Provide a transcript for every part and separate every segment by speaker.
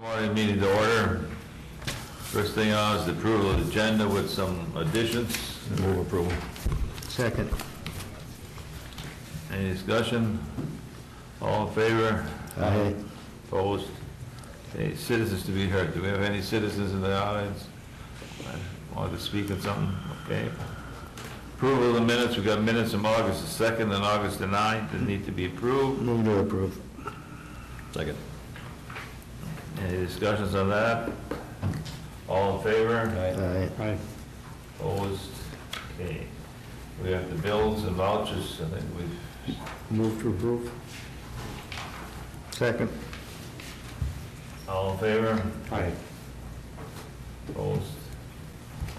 Speaker 1: Morning meeting to order. First thing on is the approval of the agenda with some additions.
Speaker 2: Move approval.
Speaker 3: Second.
Speaker 1: Any discussion? All in favor?
Speaker 3: Aye.
Speaker 1: Opposed? Okay, citizens to be heard. Do we have any citizens in the audience? Want to speak on something? Okay. Approval of the minutes. We've got minutes from August the 2nd and August the 9th that need to be approved.
Speaker 3: Move to approve.
Speaker 2: Second.
Speaker 1: Any discussions on that? All in favor?
Speaker 3: Aye.
Speaker 2: Aye.
Speaker 1: Opposed? Okay. We have the bills and vouchers. I think we've...
Speaker 3: Move to approve. Second.
Speaker 1: All in favor?
Speaker 2: Aye.
Speaker 1: Opposed?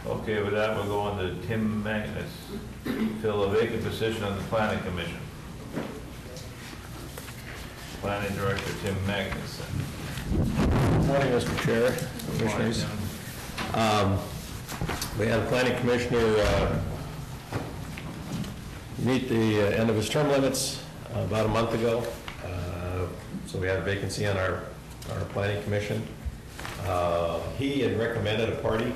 Speaker 1: Okay, with that, we'll go on to Tim Magnus. Fill a vacant position on the Planning Commission. Planning Director Tim Magnus.
Speaker 2: Good morning, Mr. Chair, Commissioners. We had a planning commissioner meet the end of his term limits about a month ago. So we had a vacancy on our planning commission. He had recommended a party.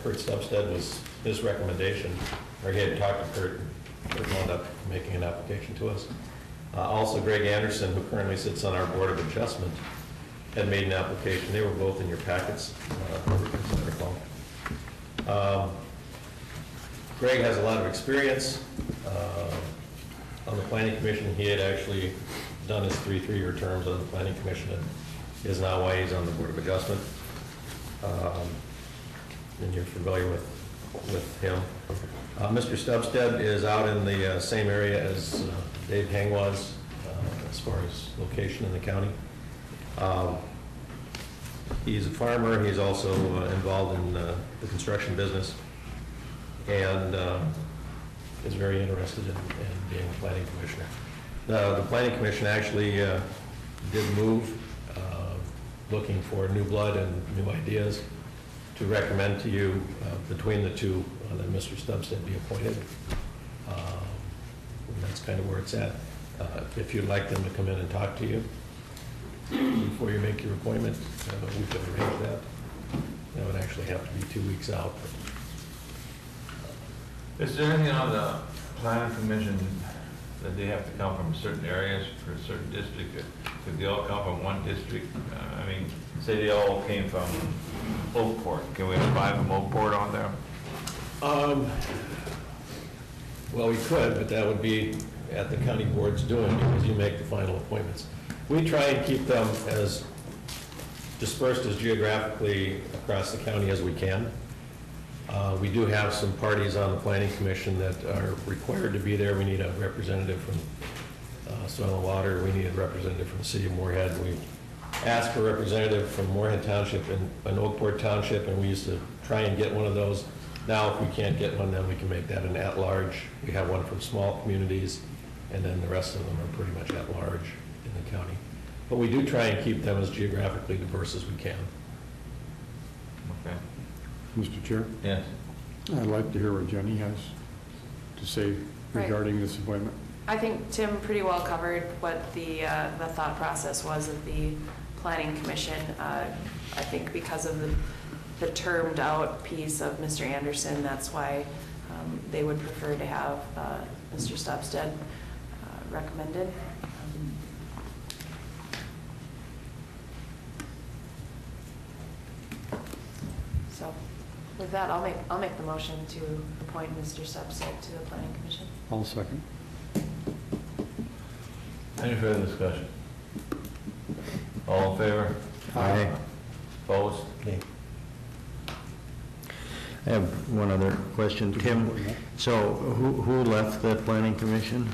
Speaker 2: Kurt Stubstead was his recommendation, or he had talked to Kurt. Kurt wound up making an application to us. Also, Greg Anderson, who currently sits on our Board of Adjustment, had made an application. They were both in your packets. Greg has a lot of experience on the Planning Commission. He had actually done his three-year terms on the Planning Commission and is now why he's on the Board of Adjustment. And you're familiar with him. Mr. Stubstead is out in the same area as Dave Hang was as far as location in the county. He's a farmer. He's also involved in the construction business and is very interested in being a planning commissioner. The planning commission actually did move, looking for new blood and new ideas to recommend to you between the two that Mr. Stubstead be appointed. And that's kind of where it's at. If you'd like them to come in and talk to you before you make your appointment, we could arrange that. That would actually have to be 2 weeks out.
Speaker 1: Is there anything on the Planning Commission that they have to come from certain areas for a certain district? Could they all come from one district? I mean, say they all came from Oakport. Can we have 5 from Oakport on there?
Speaker 2: Well, we could, but that would be at the county board's doing because you make the final appointments. We try and keep them as dispersed as geographically across the county as we can. We do have some parties on the Planning Commission that are required to be there. We need a representative from Soil and Water. We need a representative from the city of Moorhead. We asked for a representative from Moorhead Township and Oakport Township, and we used to try and get one of those. Now, if we can't get one, then we can make that an at-large. We have one from small communities, and then the rest of them are pretty much at-large in the county. But we do try and keep them as geographically diverse as we can.
Speaker 1: Okay.
Speaker 4: Mr. Chair,
Speaker 1: Yes.
Speaker 4: I'd like to hear what Jenny has to say regarding this appointment.
Speaker 5: I think Tim pretty well covered what the thought process was of the Planning Commission. I think because of the termed out piece of Mr. Anderson, that's why they would prefer to have Mr. Stubstead recommended. So with that, I'll make the motion to appoint Mr. Stubstead to the Planning Commission.
Speaker 4: I'll second.
Speaker 1: Any further discussion? All in favor?
Speaker 3: Aye.
Speaker 1: Opposed?
Speaker 2: Okay.
Speaker 3: I have one other question. Tim, so who left the planning commission?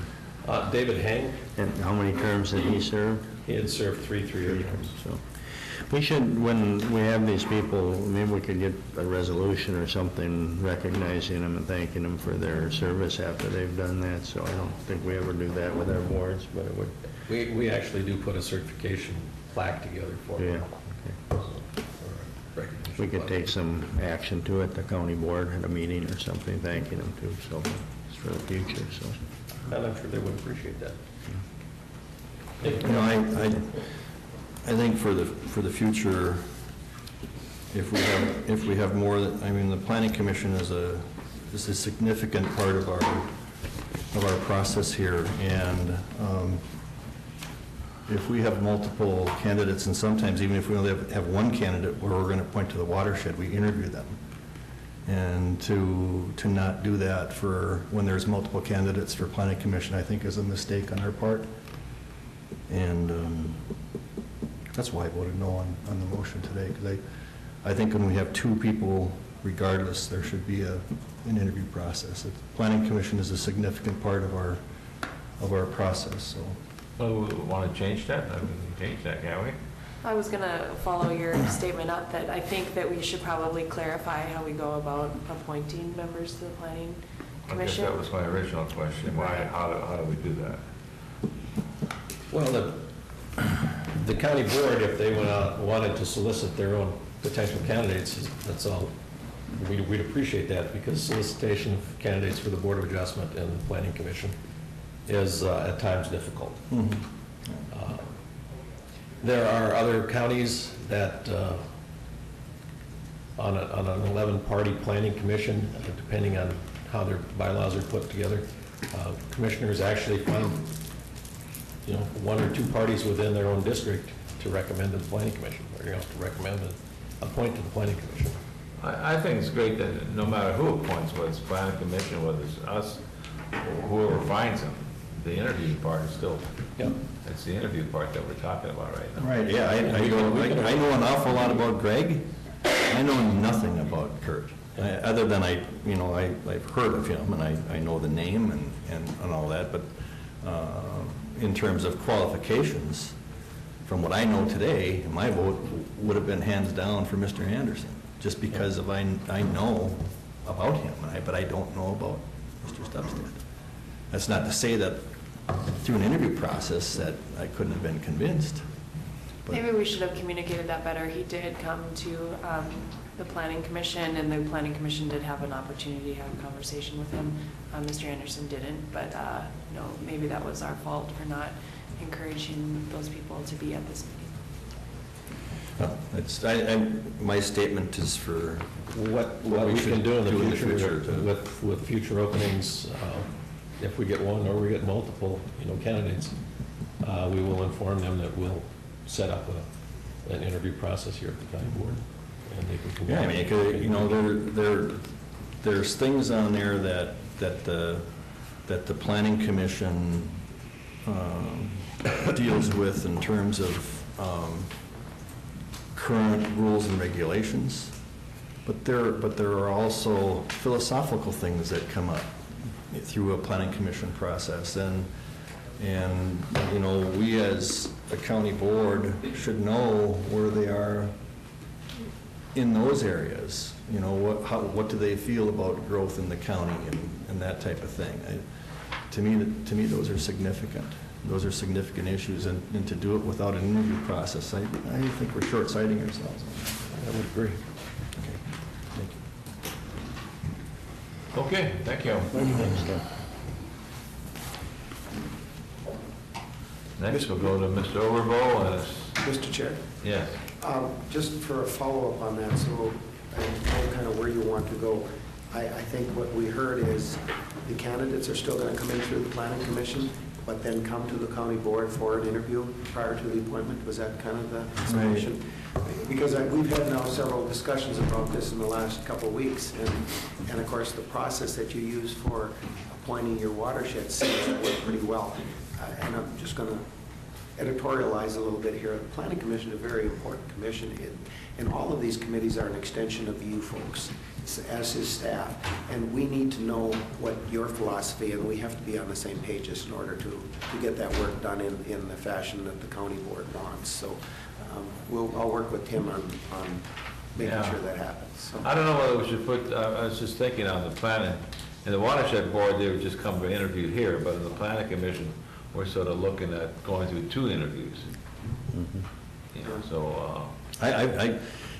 Speaker 2: David Hang,
Speaker 3: And how many terms did he serve?
Speaker 2: he had served three-year terms.
Speaker 3: So we should, when we have these people, maybe we could get a resolution or something recognizing them and thanking them for their service after they've done that. So I don't think we ever do that with our boards, but it would.
Speaker 2: We actually do put a certification plaque together for
Speaker 3: Yeah.
Speaker 2: them.
Speaker 3: Okay.
Speaker 2: Recognition
Speaker 3: We could
Speaker 2: plaque.
Speaker 3: take some action to it, the county board at a meeting or something, thanking them too, so it's for the future, so.
Speaker 2: And I'm sure they would appreciate that.
Speaker 3: You know,
Speaker 6: I think for the future, if we have more, I mean, the planning commission is a significant part of our process here, and if we have multiple candidates, and sometimes even if we only have one candidate where we're going to point to the watershed, we interview them. And to not do that for when there's multiple candidates for planning commission, I think is a mistake on our part. And that's why I voted no on the motion today, because I think when we have two people, regardless, there should be an interview process. The planning commission is a significant part of our process, so.
Speaker 1: Well, we want to change that? I mean, we can change that, can't we?
Speaker 5: I was going to follow your statement up that I think that we should probably clarify how we go about appointing members to the planning
Speaker 1: I guess
Speaker 5: commission.
Speaker 1: that was my original question. Why,
Speaker 5: Right.
Speaker 1: how do we do that?
Speaker 2: Well, the county board, if they wanted to solicit their own potential candidates, that's all. We'd appreciate that, because solicitation of candidates for the Board of Adjustment and the Planning Commission is at times difficult. There are other counties that, on an 11-party planning commission, depending on how their bylaws are put together, commissioners actually find, one or two parties within their own district to recommend to the planning commission, or to recommend and appoint to the planning commission.
Speaker 1: I think it's great that no matter who appoints, whether it's planning commission, whether it's us, or whoever finds them, the interview part is still,
Speaker 2: Yeah.
Speaker 1: it's the interview part that we're talking about right now.
Speaker 6: Right, yeah, I know an awful lot about Greg. I know nothing about Kurt, other than I've heard of him, and I know the name and all that, but in terms of qualifications, from what I know today, my vote would have been hands down for Mr. Anderson, just because of I know about him, but I don't know about Mr. Stubstead. That's not to say that through an interview process that I couldn't have been convinced. But
Speaker 5: Maybe we should have communicated that better. He did come to the planning commission, and the planning commission did have an opportunity to have a conversation with him. Mr. Anderson didn't, but maybe that was our fault for not encouraging those people to be at this meeting.
Speaker 6: my statement is for
Speaker 2: What we can do in the future
Speaker 6: to-
Speaker 2: with future openings, if we get one or we get multiple, candidates, we will inform them that we'll set up an interview process here at the county board, and they can.
Speaker 6: Yeah, I mean, there's things on there that the planning commission deals with in terms of current rules and regulations, but there are also philosophical things that come up through a planning commission process, and we as a county board should know where they are in those areas. What do they feel about growth in the county and that type of thing. To me, those are significant. Those are significant issues, and to do it without an interview process, I think we're short-sighting ourselves.
Speaker 2: I would agree.
Speaker 6: Okay, thank you.
Speaker 1: Okay, thank you.
Speaker 3: Thanks, Tim.
Speaker 1: Next, we'll go to Mr. Overbo.
Speaker 7: Mr. Chair,
Speaker 1: Yes.
Speaker 7: just for a follow-up on that, so I know kind of where you want to go. I think what we heard is the candidates are still going to come in through the planning commission, but then come to the county board for an interview prior to the appointment. Was that kind of the explanation? Because we've had now several discussions about this in the last couple of weeks, and of course, the process that you use for appointing your watershed seems to work pretty well. And I'm just going to editorialize a little bit here. The Planning Commission is a very important commission, and all of these committees are an extension of you folks, as is staff. And we need to know what your philosophy, and we have to be on the same pages in order to get that work done in the fashion that the county board wants. So I'll work with Tim on making sure that happens. So.
Speaker 1: I don't know whether we should put, I was just thinking on the planning, in the watershed board, they would just come to interview here, but in the planning commission, we're sort of looking at going through 2 interviews. So.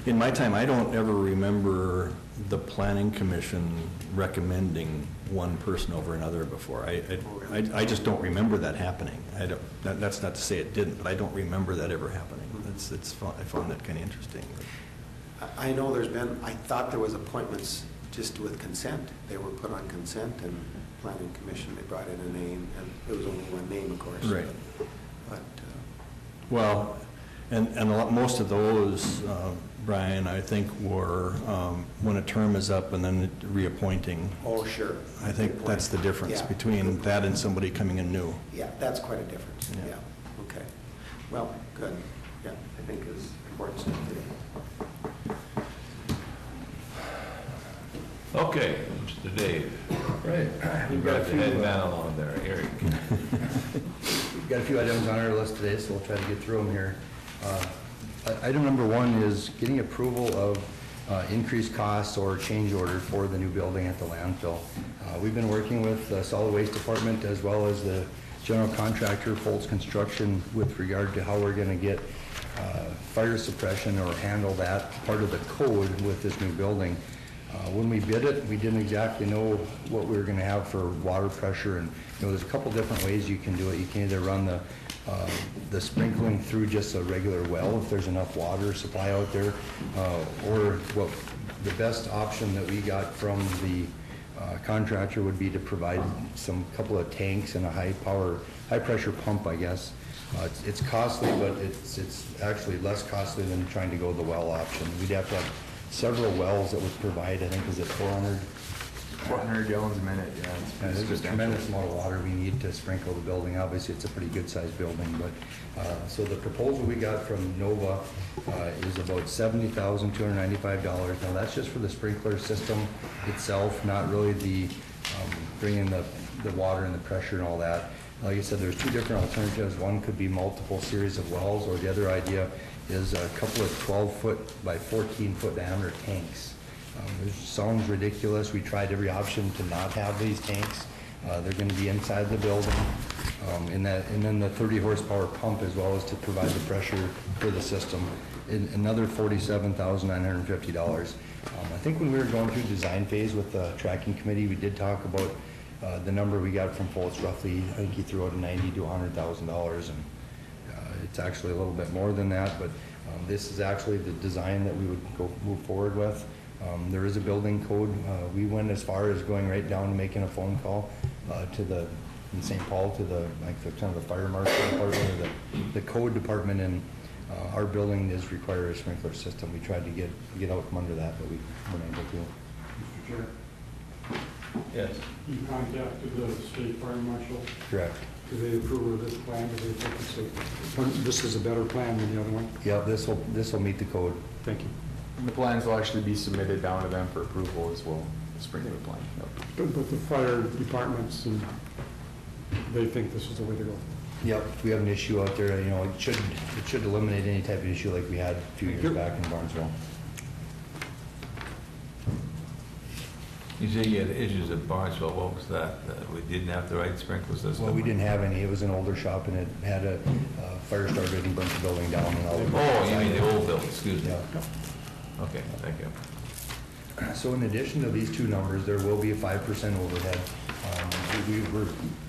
Speaker 6: In my time, I don't ever remember the planning commission recommending one person over another before. I just don't remember that happening. That's not to say it didn't, but I don't remember that ever happening. I found that kind of interesting.
Speaker 7: I know I thought there was appointments just with consent. They were put on consent, and planning commission, they brought in a name, and it was only one name, of course.
Speaker 6: Right.
Speaker 7: But,
Speaker 6: Well, and most of those, Brian, I think were when a term is up and then reappointing.
Speaker 7: oh, sure.
Speaker 6: I think that's the difference
Speaker 7: Yeah.
Speaker 6: between that and somebody coming in new.
Speaker 7: Yeah, that's quite a difference,
Speaker 6: Yeah.
Speaker 7: yeah, okay. Well, good, yeah, I think is important stuff today.
Speaker 1: Okay, Mr. Dave.
Speaker 8: Right.
Speaker 1: You
Speaker 8: We've got a
Speaker 1: got the
Speaker 8: few,
Speaker 1: head down along there, Eric.
Speaker 8: we've got a few items on our list today, so we'll try to get through them here. Item number one is getting approval of increased costs or change order for the new building at the landfill. We've been working with the solid waste department as well as the general contractor, Foltz Construction, with regard to how we're going to get fire suppression or handle that part of the code with this new building. When we bid it, we didn't exactly know what we were going to have for water pressure, and there's a couple different ways you can do it. You can either run the sprinkling through just a regular well if there's enough water supply out there, or what the best option that we got from the contractor would be to provide couple of tanks and a high pressure pump, I guess. It's costly, but it's actually less costly than trying to go the well option. We'd have to have several wells that would provide, I think, is it 400
Speaker 9: gallons a minute, yeah.
Speaker 8: There's a tremendous amount of water we need to sprinkle the building. Obviously, it's a pretty good-sized building, but, so the proposal we got from Nova is about $70,295. Now, that's just for the sprinkler system itself, not really the bringing the water and the pressure and all that. Like I said, there's two different alternatives. One could be multiple series of wells, or the other idea is a couple of 12-foot by 14-foot diameter tanks. It sounds ridiculous. We tried every option to not have these tanks. They're going to be inside the building, and then the 30 horsepower pump as well as to provide the pressure for the system. Another $47,950. I think when we were going through design phase with the tracking committee, we did talk about the number we got from Foltz, roughly, I think he threw out $90,000 to $100,000, and it's actually a little bit more than that, but this is actually the design that we would move forward with. There is a building code. We went as far as going right down to making a phone call in St. Paul to the kind of the fire marshal department or the code department, and our building is require a sprinkler system. We tried to get out from under that, but we weren't able to.
Speaker 4: Mr. Chair,
Speaker 1: Yes.
Speaker 4: you contacted the state fire marshal.
Speaker 8: Correct.
Speaker 4: Do they approve of this plan? Do they think this is a better plan than the other one?
Speaker 8: Yeah, this will meet the code.
Speaker 4: Thank you.
Speaker 9: The plans will actually be submitted down to them for approval as well, the sprinkler plan. Yep.
Speaker 4: But the fire departments, and they think this is the way to go.
Speaker 8: Yep, if we have an issue out there, it should eliminate any type of issue like we had a few years back in Barnesville.
Speaker 1: You say you had issues at Barnesville, what was that? We didn't have the right sprinkler system?
Speaker 8: Well, we didn't have any. It was an older shop, and it had a fire started and burnt the building down and all.
Speaker 1: Oh, you mean the old building, excuse me.
Speaker 8: Yeah.
Speaker 1: Okay, thank you.
Speaker 8: So in addition to these two numbers, there will be a 5% overhead. We were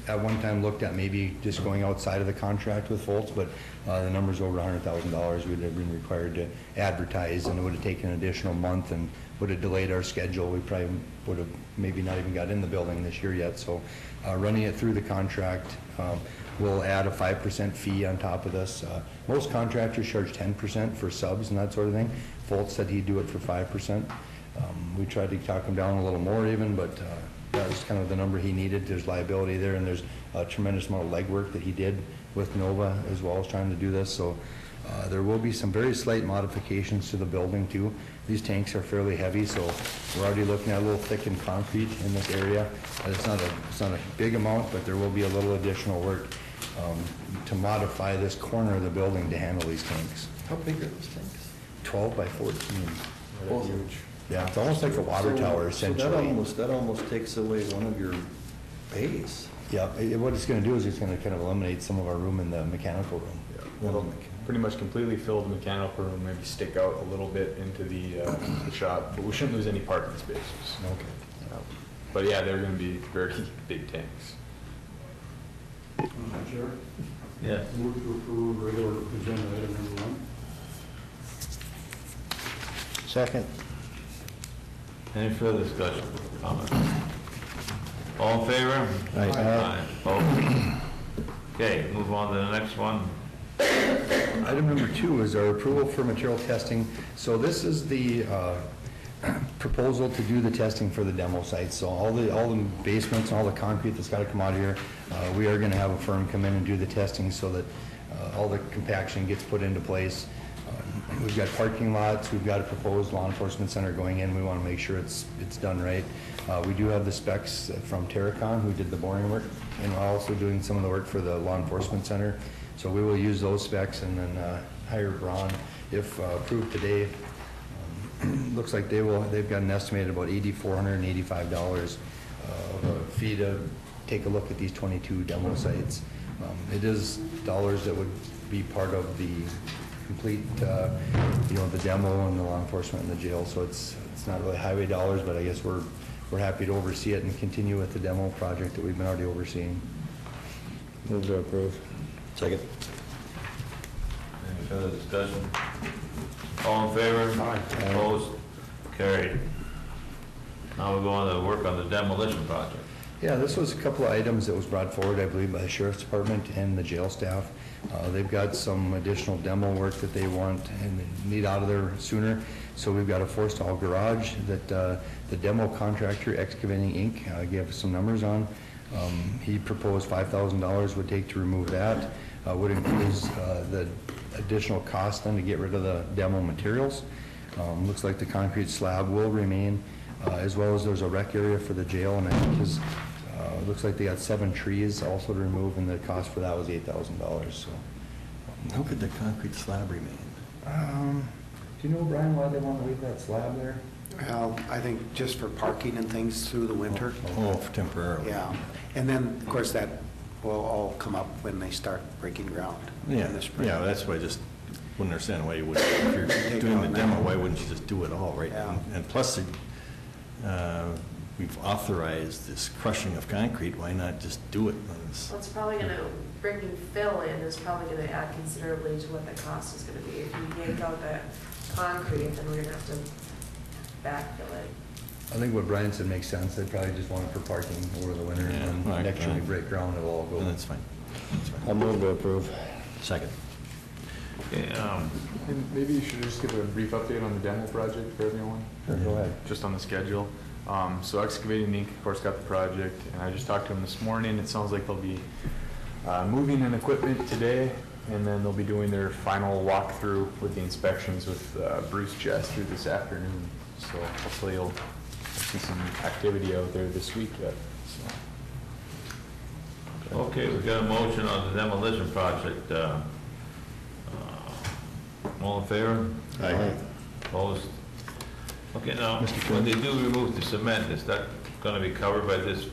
Speaker 8: at one time looked at maybe just going outside of the contract with Foltz, but the number's over $100,000. We'd have been required to advertise, and it would have taken an additional month and would have delayed our schedule. We probably would have maybe not even got in the building this year yet. So running it through the contract, we'll add a 5% fee on top of this. Most contractors charge 10% for subs and that sort of thing. Foltz said he'd do it for 5%. We tried to talk him down a little more even, but that was kind of the number he needed. There's liability there, and there's a tremendous amount of legwork that he did with Nova as well as trying to do this. So there will be some very slight modifications to the building too. These tanks are fairly heavy, so we're already looking at a little thickened concrete in this area. It's not a big amount, but there will be a little additional work to modify this corner of the building to handle these tanks.
Speaker 6: How big are those tanks?
Speaker 8: 12 by 14.
Speaker 6: Well,
Speaker 4: Huge.
Speaker 8: Yeah, it's almost like a water tower essentially.
Speaker 6: So that almost takes away one of your bays.
Speaker 8: Yeah, what it's going to do is it's going to kind of eliminate some of our room in the mechanical room.
Speaker 9: It'll pretty much completely fill the mechanical room, maybe stick out a little bit into the shop, but we shouldn't lose any parking spaces.
Speaker 8: Okay.
Speaker 9: But yeah, they're gonna be very big tanks.
Speaker 4: Mr. Chair,
Speaker 1: Yes.
Speaker 4: move to approve regular agenda item number 1.
Speaker 3: Second.
Speaker 1: Any further discussion, comments? All in favor?
Speaker 3: Aye.
Speaker 1: Opposed? Okay, move on to the next one.
Speaker 8: Item number 2 is our approval for material testing. So this is the proposal to do the testing for the demo site. So all the basements, all the concrete that's got to come out of here, we are going to have a firm come in and do the testing so that all the compaction gets put into place. We've got parking lots, we've got a proposed law enforcement center going in. We want to make sure it's done right. We do have the specs from Terracon, who did the boring work, and we're also doing some of the work for the law enforcement center. So we will use those specs and then hire Braun if approved today. Looks like they've got an estimated about $8,485 of a fee to take a look at these 22 demo sites. It is dollars that would be part of the complete, the demo and the law enforcement and the jail. So it's not really highway dollars, but I guess we're happy to oversee it and continue with the demo project that we've been already overseeing.
Speaker 3: Move to approve.
Speaker 6: Second.
Speaker 1: Any further discussion? All in favor?
Speaker 4: Aye.
Speaker 1: Opposed? Carried. Now we're going to work on the demolition project.
Speaker 8: Yeah, this was a couple of items that was brought forward, I believe, by the sheriff's department and the jail staff. They've got some additional demo work that they want and need out of there sooner. So we've got a four-stall garage that the demo contractor, Excavating Inc., gave us some numbers on. He proposed $5,000 would take to remove that. Would include the additional cost then to get rid of the demo materials. Looks like the concrete slab will remain, as well as there's a rec area for the jail, and I think looks like they got 7 trees also to remove, and the cost for that was $8,000. So,
Speaker 6: How could the concrete slab remain?
Speaker 8: do you know, Brian, why they want to leave that slab there?
Speaker 7: Well, I think just for parking and things through the winter.
Speaker 6: Oh, temporarily.
Speaker 7: Yeah, and then, of course, that will all come up when they start breaking ground
Speaker 6: Yeah,
Speaker 7: in the spring.
Speaker 6: yeah, that's why I just wouldn't understand why you wouldn't, if you're
Speaker 7: Take it
Speaker 6: doing the
Speaker 7: out
Speaker 6: demo,
Speaker 7: now.
Speaker 6: why wouldn't you just do it all, right?
Speaker 7: Yeah.
Speaker 6: And plus, we've authorized this crushing of concrete, why not just do it? when it's-
Speaker 5: Well, it's probably gonna, bringing fill in is probably gonna add considerably to what the cost is gonna be. If you yank out the concrete, then we're gonna have to backfill it.
Speaker 8: I think what Brian said makes sense. They probably just want it for parking over the winter,
Speaker 6: Yeah,
Speaker 8: and
Speaker 6: right,
Speaker 8: then next year we
Speaker 6: right.
Speaker 8: break ground, it'll all go.
Speaker 6: And that's fine. That's fine.
Speaker 3: I'll move to approve.
Speaker 6: Second.
Speaker 1: Okay,
Speaker 9: And maybe you should just give a brief update on the demo project for everyone.
Speaker 8: Sure, go ahead.
Speaker 9: Just on the schedule. So Excavating Inc., of course, got the project, and I just talked to them this morning. It sounds like they'll be moving in equipment today, and then they'll be doing their final walkthrough with the inspections with Bruce Chester this afternoon. So hopefully you'll see some activity out there this week yet. So.
Speaker 1: okay, we've got a motion on the demolition project. All in favor?
Speaker 3: Aye.
Speaker 1: Opposed? Okay, now, when they do remove the cement, is that gonna be covered by this,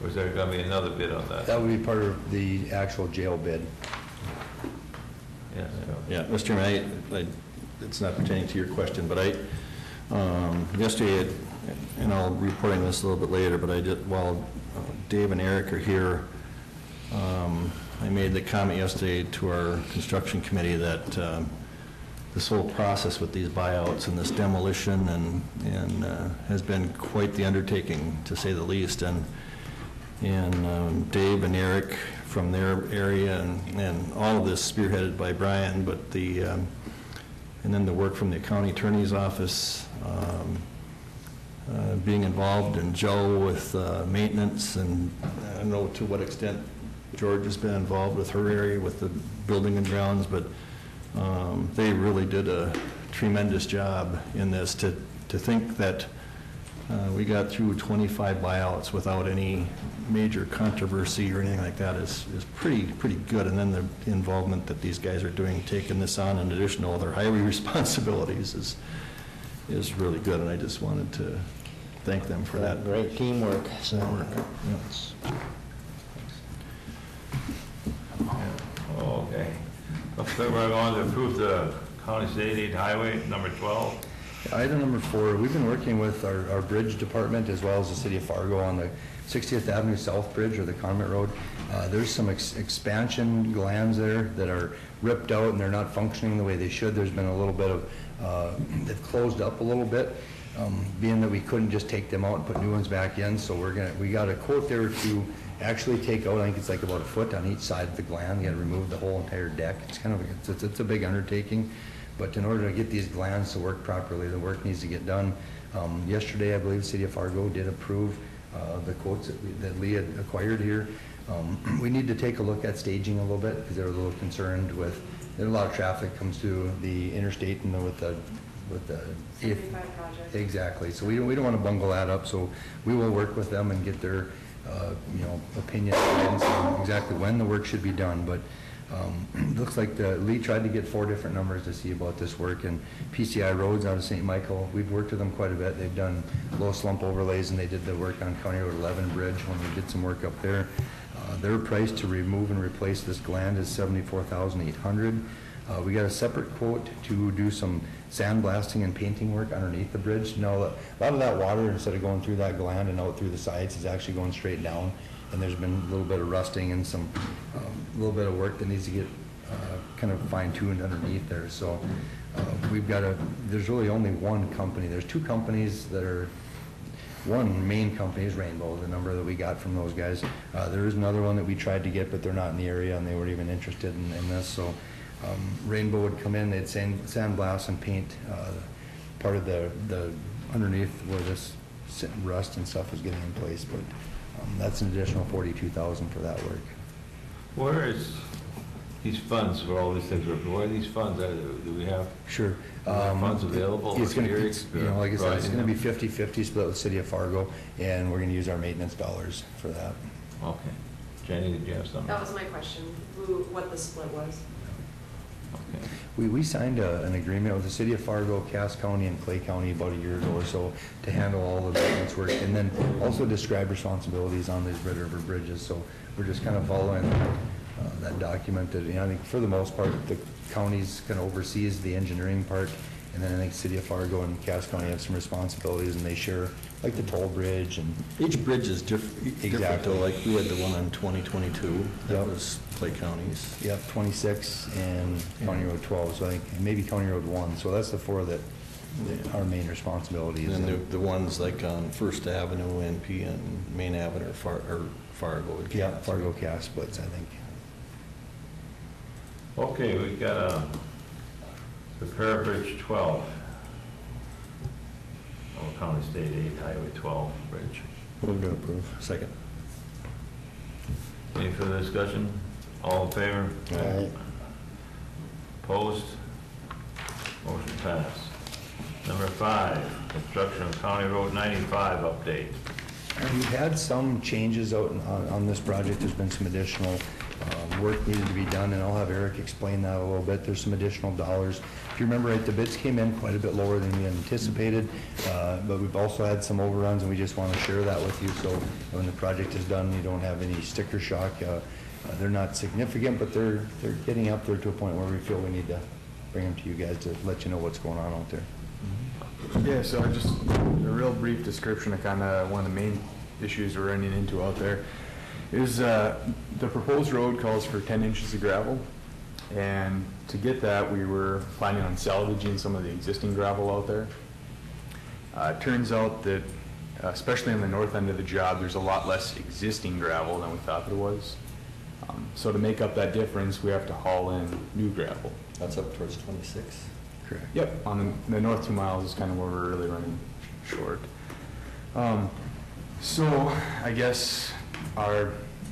Speaker 1: or is there gonna be another bid on that?
Speaker 8: That would be part of the actual jail bid.
Speaker 1: Yeah,
Speaker 6: Yeah, Mr. Chairman, it's not pertaining to your question, but yesterday, and I'll be reporting this a little bit later, but while Dave and Eric are here, I made the comment yesterday to our construction committee that this whole process with these buyouts and this demolition and has been quite the undertaking, to say the least. And Dave and Eric from their area, and all of this spearheaded by Brian, but and then the work from the county attorney's office, being involved, and Joe with maintenance, and I don't know to what extent George has been involved with her area with the building and grounds, but they really did a tremendous job in this. To think that we got through 25 buyouts without any major controversy or anything like that is pretty good. And then the involvement that these guys are doing, taking this on in addition to all their highway responsibilities is really good. And I just wanted to thank them for that.
Speaker 3: Great teamwork. So,
Speaker 6: Yeah.
Speaker 1: okay. Okay, we're going to approve the County State Aid Highway number 12.
Speaker 8: Item number 4, we've been working with our bridge department as well as the city of Fargo on the 60th Avenue South Bridge, or the Convent Road. There's some expansion glands there that are ripped out and they're not functioning the way they should. There's been a little bit of, they've closed up a little bit, being that we couldn't just take them out and put new ones back in. So we got a quote there to actually take out, I think it's like about a foot on each side of the gland. You gotta remove the whole entire deck. It's kind of, it's a big undertaking. But in order to get these glands to work properly, the work needs to get done. Yesterday, I believe the City of Fargo did approve the quotes that Lee had acquired here. We need to take a look at staging a little bit because they're a little concerned with, there's a lot of traffic comes through the interstate and with the
Speaker 5: 75 project.
Speaker 8: Exactly. So we don't want to bungle that up. So we will work with them and get their opinion on exactly when the work should be done. But looks like Lee tried to get 4 different numbers to see about this work, and PCI Roads out of St. Michael, we've worked with them quite a bit. They've done low slump overlays, and they did the work on County Road 11 bridge when we did some work up there. Their price to remove and replace this gland is $74,800. We got a separate quote to do some sandblasting and painting work underneath the bridge. Now, a lot of that water, instead of going through that gland and out through the sides, is actually going straight down. And there's been a little bit of rusting and some little bit of work that needs to get kind of fine-tuned underneath there. So we've got there's really only one company. There's 2 companies that are, one main company is Rainbow, the number that we got from those guys. There is another one that we tried to get, but they're not in the area and they weren't even interested in this. So Rainbow would come in, they'd sandblast and paint part of the underneath where this rust and stuff is getting in place. But that's an additional $42,000 for that work.
Speaker 1: Where is these funds for all these things? Where are these funds? Do we have?
Speaker 8: Sure.
Speaker 1: Funds available?
Speaker 8: It's going to, like I said, it's going to be
Speaker 1: providing
Speaker 8: 50-50 split with the City of Fargo, and we're going to use our maintenance dollars for that.
Speaker 1: them? Okay. Jenny, did you have something?
Speaker 5: That was my question, what the split was.
Speaker 1: Okay.
Speaker 8: We signed an agreement with the City of Fargo, Cass County, and Clay County about a year ago or so to handle all the maintenance work, and then also describe responsibilities on these Red River bridges. So we're just kind of following that document that, I think for the most part, the counties kind of oversees the engineering part, and then I think City of Fargo and Cass County have some responsibilities, and they share, like the toll bridge and.
Speaker 6: Each bridge is different,
Speaker 8: Exactly.
Speaker 6: though. Like we had the one on 2022, that
Speaker 8: Yep.
Speaker 6: was Clay County's.
Speaker 8: Yep, 26 and County Road 12, so I think maybe County Road 1, so that's the 4 that our main responsibility is
Speaker 6: And then
Speaker 8: in.
Speaker 6: the ones like on First Avenue, NP, and Main Avenue, or Fargo. and
Speaker 8: Yeah,
Speaker 6: Cass.
Speaker 8: Fargo Cass splits, I think.
Speaker 1: Okay, we got Repair Bridge 12. Old County State 8, Highway 12 Bridge.
Speaker 6: Move to approve. Second.
Speaker 1: Any further discussion? All in favor?
Speaker 6: Aye.
Speaker 1: Opposed? Motion passed. Number 5, construction of County Road 95 update.
Speaker 8: And we've had some changes out on this project. There's been some additional work needed to be done, and I'll have Eric explain that a little bit. There's some additional dollars. If you remember right, the bids came in quite a bit lower than we had anticipated, but we've also had some overruns, and we just want to share that with you. So when the project is done, you don't have any sticker shock. They're not significant, but they're getting up there to a point where we feel we need to bring them to you guys to let you know what's going on out there.
Speaker 9: Yeah, so just a real brief description of kind of one of the main issues we're running into out there is the proposed road calls for 10 inches of gravel. And to get that, we were planning on salvaging some of the existing gravel out there. It turns out that, especially on the north end of the job, there's a lot less existing gravel than we thought there was. So to make up that difference, we have to haul in new gravel.
Speaker 6: That's up towards 26.
Speaker 8: Correct.
Speaker 9: Yep, on the north 2 miles is kind of where we're really running short. So I guess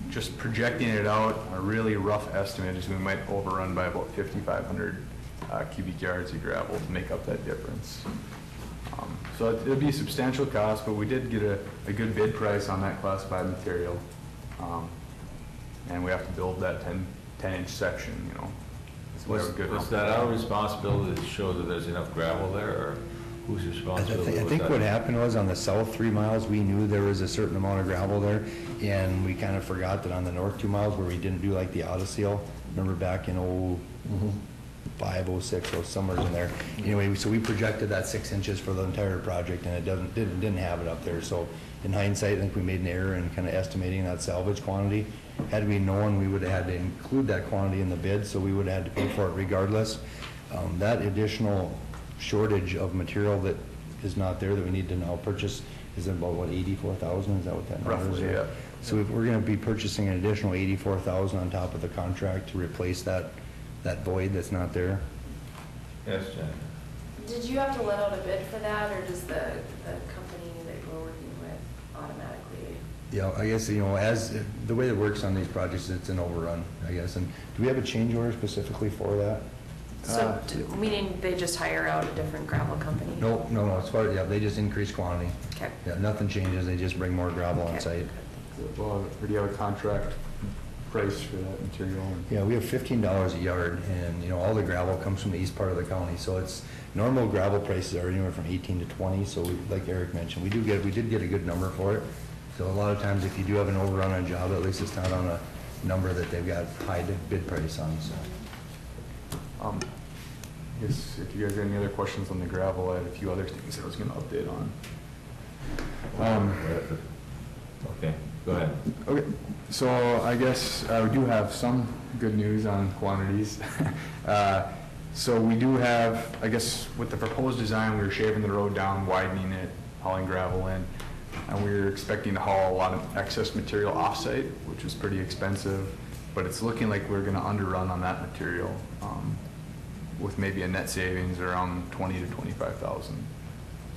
Speaker 9: just projecting it out, a really rough estimate is we might overrun by about 5,500 cubic yards of gravel to make up that difference. So it'll be a substantial cost, but we did get a good bid price on that classified material. And we have to build that 10-inch section, you know. So we have a good-
Speaker 1: Was that our responsibility to show that there's enough gravel there, or whose responsibility
Speaker 8: I
Speaker 1: was
Speaker 8: think
Speaker 1: that?
Speaker 8: what happened was on the south 3 miles, we knew there was a certain amount of gravel there, and we kind of forgot that on the north 2 miles where we didn't do like the auto seal, remember back in 506 or somewhere in there. Anyway, so we projected that 6 inches for the entire project, and it didn't have it up there. So in hindsight, I think we made an error in kind of estimating that salvage quantity. Had we known, we would have had to include that quantity in the bid, so we would have had to pay for it regardless. That additional shortage of material that is not there that we need to now purchase is about, what, 84,000? Is that what that number is?
Speaker 9: Roughly, yeah.
Speaker 8: So we're going to be purchasing an additional 84,000 on top of the contract to replace that void that's not there.
Speaker 1: Yes, Jen?
Speaker 5: Did you have to let out a bid for that, or does the company that we're working with automatically?
Speaker 8: Yeah, I guess, as, the way it works on these projects, it's an overrun, I guess. And do we have a change order specifically for that?
Speaker 5: So, meaning they just hire out a different gravel company?
Speaker 8: No, as far, yeah, they just increase quantity.
Speaker 5: Okay.
Speaker 8: Yeah, nothing changes, they just bring more gravel on
Speaker 5: Okay.
Speaker 8: site.
Speaker 9: Well, or do you have a contract price for that material?
Speaker 8: Yeah, we have $15 a yard, and, all the gravel comes from the east part of the county, so it's, normal gravel prices are anywhere from 18 to 20, so like Eric mentioned, we did get a good number for it. So a lot of times, if you do have an overrun on a job, at least it's not on a number that they've got high bid price on, so.
Speaker 9: I guess if you guys have any other questions on the gravel, I had a few other things that I was gonna update on.
Speaker 1: Okay, go ahead.
Speaker 9: Okay, so I guess we do have some good news on quantities. So we do have, I guess, with the proposed design, we were shaving the road down, widening it, hauling gravel in, and we were expecting to haul a lot of excess material off-site, which was pretty expensive, but it's looking like we're gonna underrun on that material, with maybe a net savings around 20 to 25,000.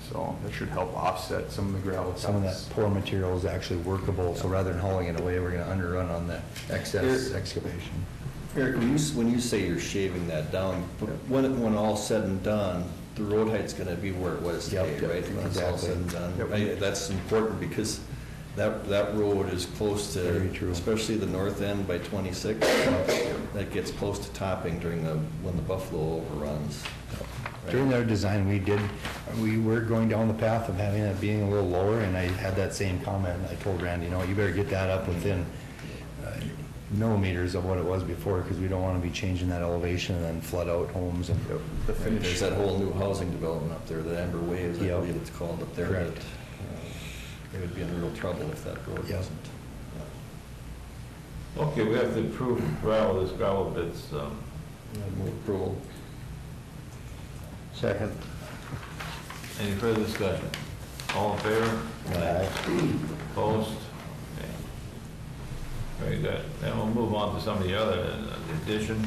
Speaker 9: So that should help offset some of the gravel.
Speaker 8: Some of that poor material is actually workable, so rather than hauling it away, we're gonna underrun on the excess excavation.
Speaker 6: Eric, when you say you're shaving that down, when all's said and done, the road height's gonna be where it was today,
Speaker 8: Yep,
Speaker 6: right? When it's all
Speaker 8: exactly.
Speaker 6: said and done.
Speaker 9: Yep.
Speaker 6: That's important because that road is close to,
Speaker 8: Very true.
Speaker 6: especially the north end by 26, that gets close to topping when the Buffalo overruns. right?
Speaker 8: During their design, we were going down the path of having it being a little lower, and I had that same comment. I told Randy, you better get that up within millimeters of what it was before, because we don't want to be changing that elevation and then flood out homes and.
Speaker 9: The finish.
Speaker 6: There's that whole new housing development up there, the Amber Waves, I
Speaker 8: Yep.
Speaker 6: believe it's called up there.
Speaker 8: Correct.
Speaker 6: that, They would be in real trouble if that road
Speaker 8: Yep.
Speaker 6: wasn't.
Speaker 1: Okay, we have to approve this gravel bids.
Speaker 6: Move approval.
Speaker 3: Second.
Speaker 1: Any further discussion? All in favor?
Speaker 3: Aye.
Speaker 1: Opposed? Okay. Very good. Then we'll move on to some of the other addition.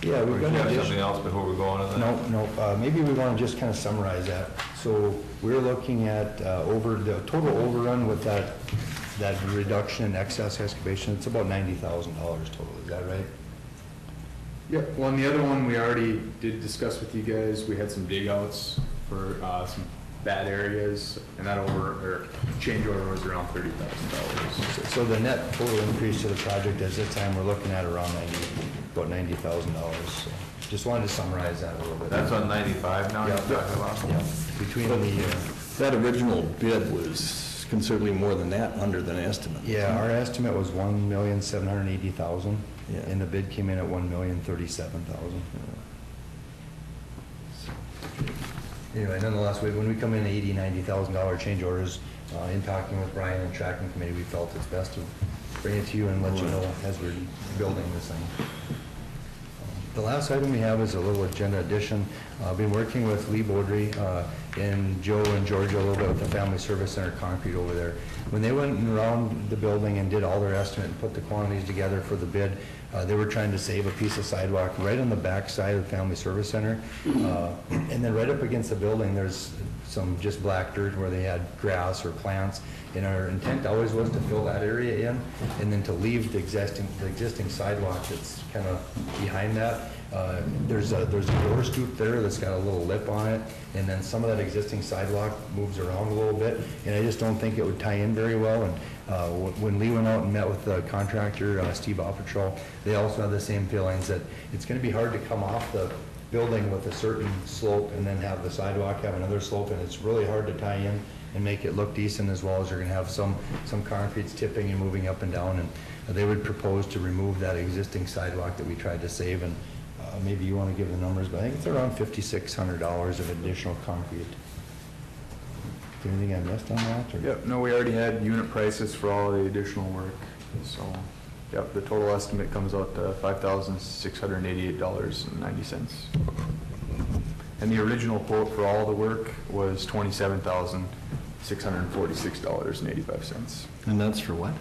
Speaker 8: Yeah,
Speaker 1: Or
Speaker 8: we've
Speaker 1: do
Speaker 8: got
Speaker 1: you have
Speaker 8: addition.
Speaker 1: something else before we go on to that?
Speaker 8: No, maybe we want to just kind of summarize that. So we're looking at the total overrun with that reduction in excess excavation, it's about $90,000 total, is that right?
Speaker 9: Yeah, well, and the other one, we already did discuss with you guys, we had some dig outs for some bad areas, and that change order was around $30,000.
Speaker 8: So the net total increase to the project at this time, we're looking at around about $90,000. So just wanted to summarize that a little bit.
Speaker 1: That's on 95 now you're
Speaker 8: Yeah.
Speaker 1: talking about?
Speaker 8: Yeah, between the,
Speaker 6: That original bid was considerably more than that, under than estimate.
Speaker 8: yeah, our estimate was $1,780,000,
Speaker 6: Yeah.
Speaker 8: and the bid came in at $1,037,000. Anyway, nonetheless, when we come in at $80,000, $90,000 change orders, in talking with Brian and tracking committee, we felt it's best to bring it to you and let you know as we're building this thing. The last item we have is a little agenda addition. I've been working with Lee Baudry and Joe and Georgia a little bit with the Family Service Center concrete over there. When they went around the building and did all their estimate and put the quantities together for the bid, they were trying to save a piece of sidewalk right on the back side of the Family Service Center. And then right up against the building, there's some just black dirt where they had grass or plants. And our intent always was to fill that area in and then to leave the existing sidewalk that's kind of behind that. There's a door scoop there that's got a little lip on it, and then some of that existing sidewalk moves around a little bit, and I just don't think it would tie in very well. And when Lee went out and met with the contractor, Steve Patrol, they also had the same feelings that it's going to be hard to come off the building with a certain slope and then have the sidewalk have another slope, and it's really hard to tie in and make it look decent, as well as you're going to have some concretes tipping and moving up and down, and they would propose to remove that existing sidewalk that we tried to save. And maybe you want to give the numbers, but I think it's around $5,600 of additional concrete. Is there anything I missed on that? or-
Speaker 9: Yep, no, we already had unit prices for all the additional work, so, yep, the total estimate comes out to $5,688.90. And the original quote for all the work was $27,646.85.
Speaker 6: And that's for what?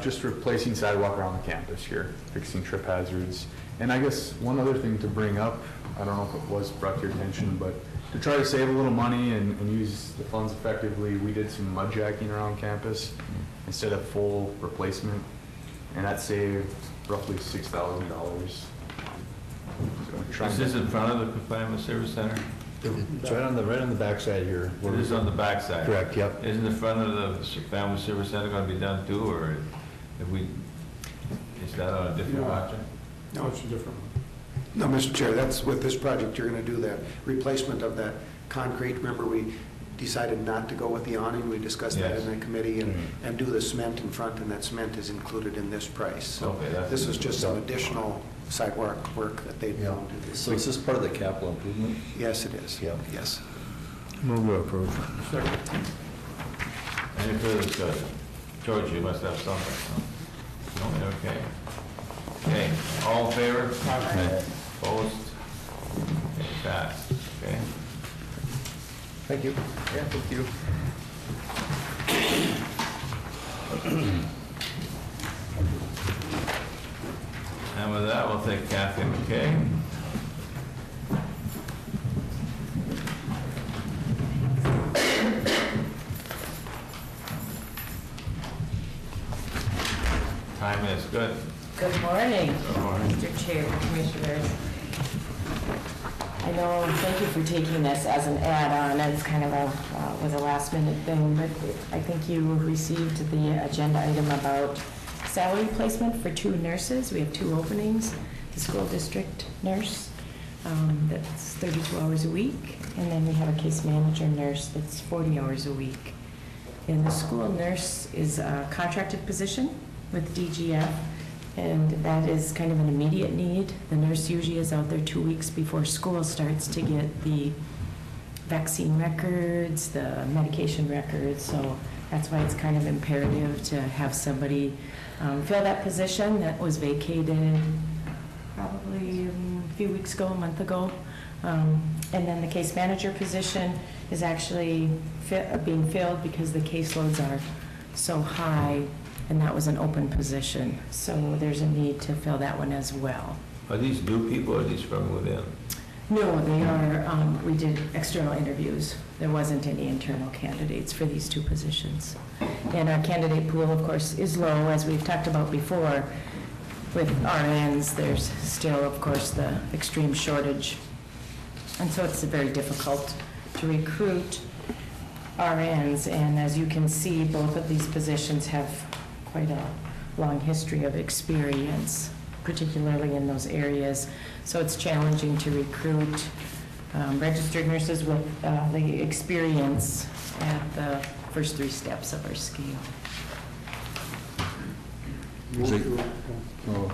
Speaker 9: Just replacing sidewalk around the campus here, fixing trip hazards. And I guess one other thing to bring up, I don't know if it was brought to your attention, but to try to save a little money and use the funds effectively, we did some mud jacking around campus instead of full replacement, and that saved roughly $6,000.
Speaker 1: Is this in front of the Family Service Center?
Speaker 2: It's right on the backside here.
Speaker 1: It is on the backside.
Speaker 2: Correct, yep.
Speaker 1: Isn't the front of the Family Service Center going to be done too, or if we, is that on a different
Speaker 4: No.
Speaker 1: project?
Speaker 7: No,
Speaker 4: It's a different one.
Speaker 7: No, Mr. Chair, that's with this project, you're going to do that replacement of that concrete. Remember, we decided not to go with the awning. We discussed that in
Speaker 1: Yes.
Speaker 7: the committee and do the cement in front, and that cement is included in this price. So
Speaker 1: Okay, that's-
Speaker 7: this is just some additional sidewalk work that they've done.
Speaker 6: So is this part of the capital improvement?
Speaker 7: Yes, it is.
Speaker 8: Yep.
Speaker 7: Yes.
Speaker 3: Move to approve.
Speaker 1: Any further discussion? George, you must have something. No? No? Okay. Okay, all in favor? Opposed? Okay, passed. Okay.
Speaker 2: Thank you.
Speaker 9: Yeah, thank you.
Speaker 1: And with that, we'll take Kathy McKay. Time is good.
Speaker 10: Good morning,
Speaker 1: Good morning.
Speaker 10: Mr. Chair, Commissioners. I know, thank you for taking this as an add-on. It's kind of was a last-minute thing, but I think you received the agenda item about salary placement for 2 nurses. We have 2 openings. The school district nurse, that's 32 hours a week, and then we have a case manager nurse that's 40 hours a week. And the school nurse is a contracted position with DGF, and that is kind of an immediate need. The nurse usually is out there 2 weeks before school starts to get the vaccine records, the medication records, so that's why it's kind of imperative to have somebody fill that position that was vacated probably a few weeks ago, a month ago. And then the case manager position is actually being filled because the caseloads are so high, and that was an open position. So there's a need to fill that one as well.
Speaker 1: Are these new people or are these from within?
Speaker 10: No, they are, we did external interviews. There wasn't any internal candidates for these 2 positions. And our candidate pool, of course, is low, as we've talked about before. With RNs, there's still, of course, the extreme shortage. And so it's very difficult to recruit RNs. And as you can see, both of these positions have quite a long history of experience, particularly in those areas. So it's challenging to recruit registered nurses with the experience at the first 3 steps of our scale.
Speaker 6: Is it- oh,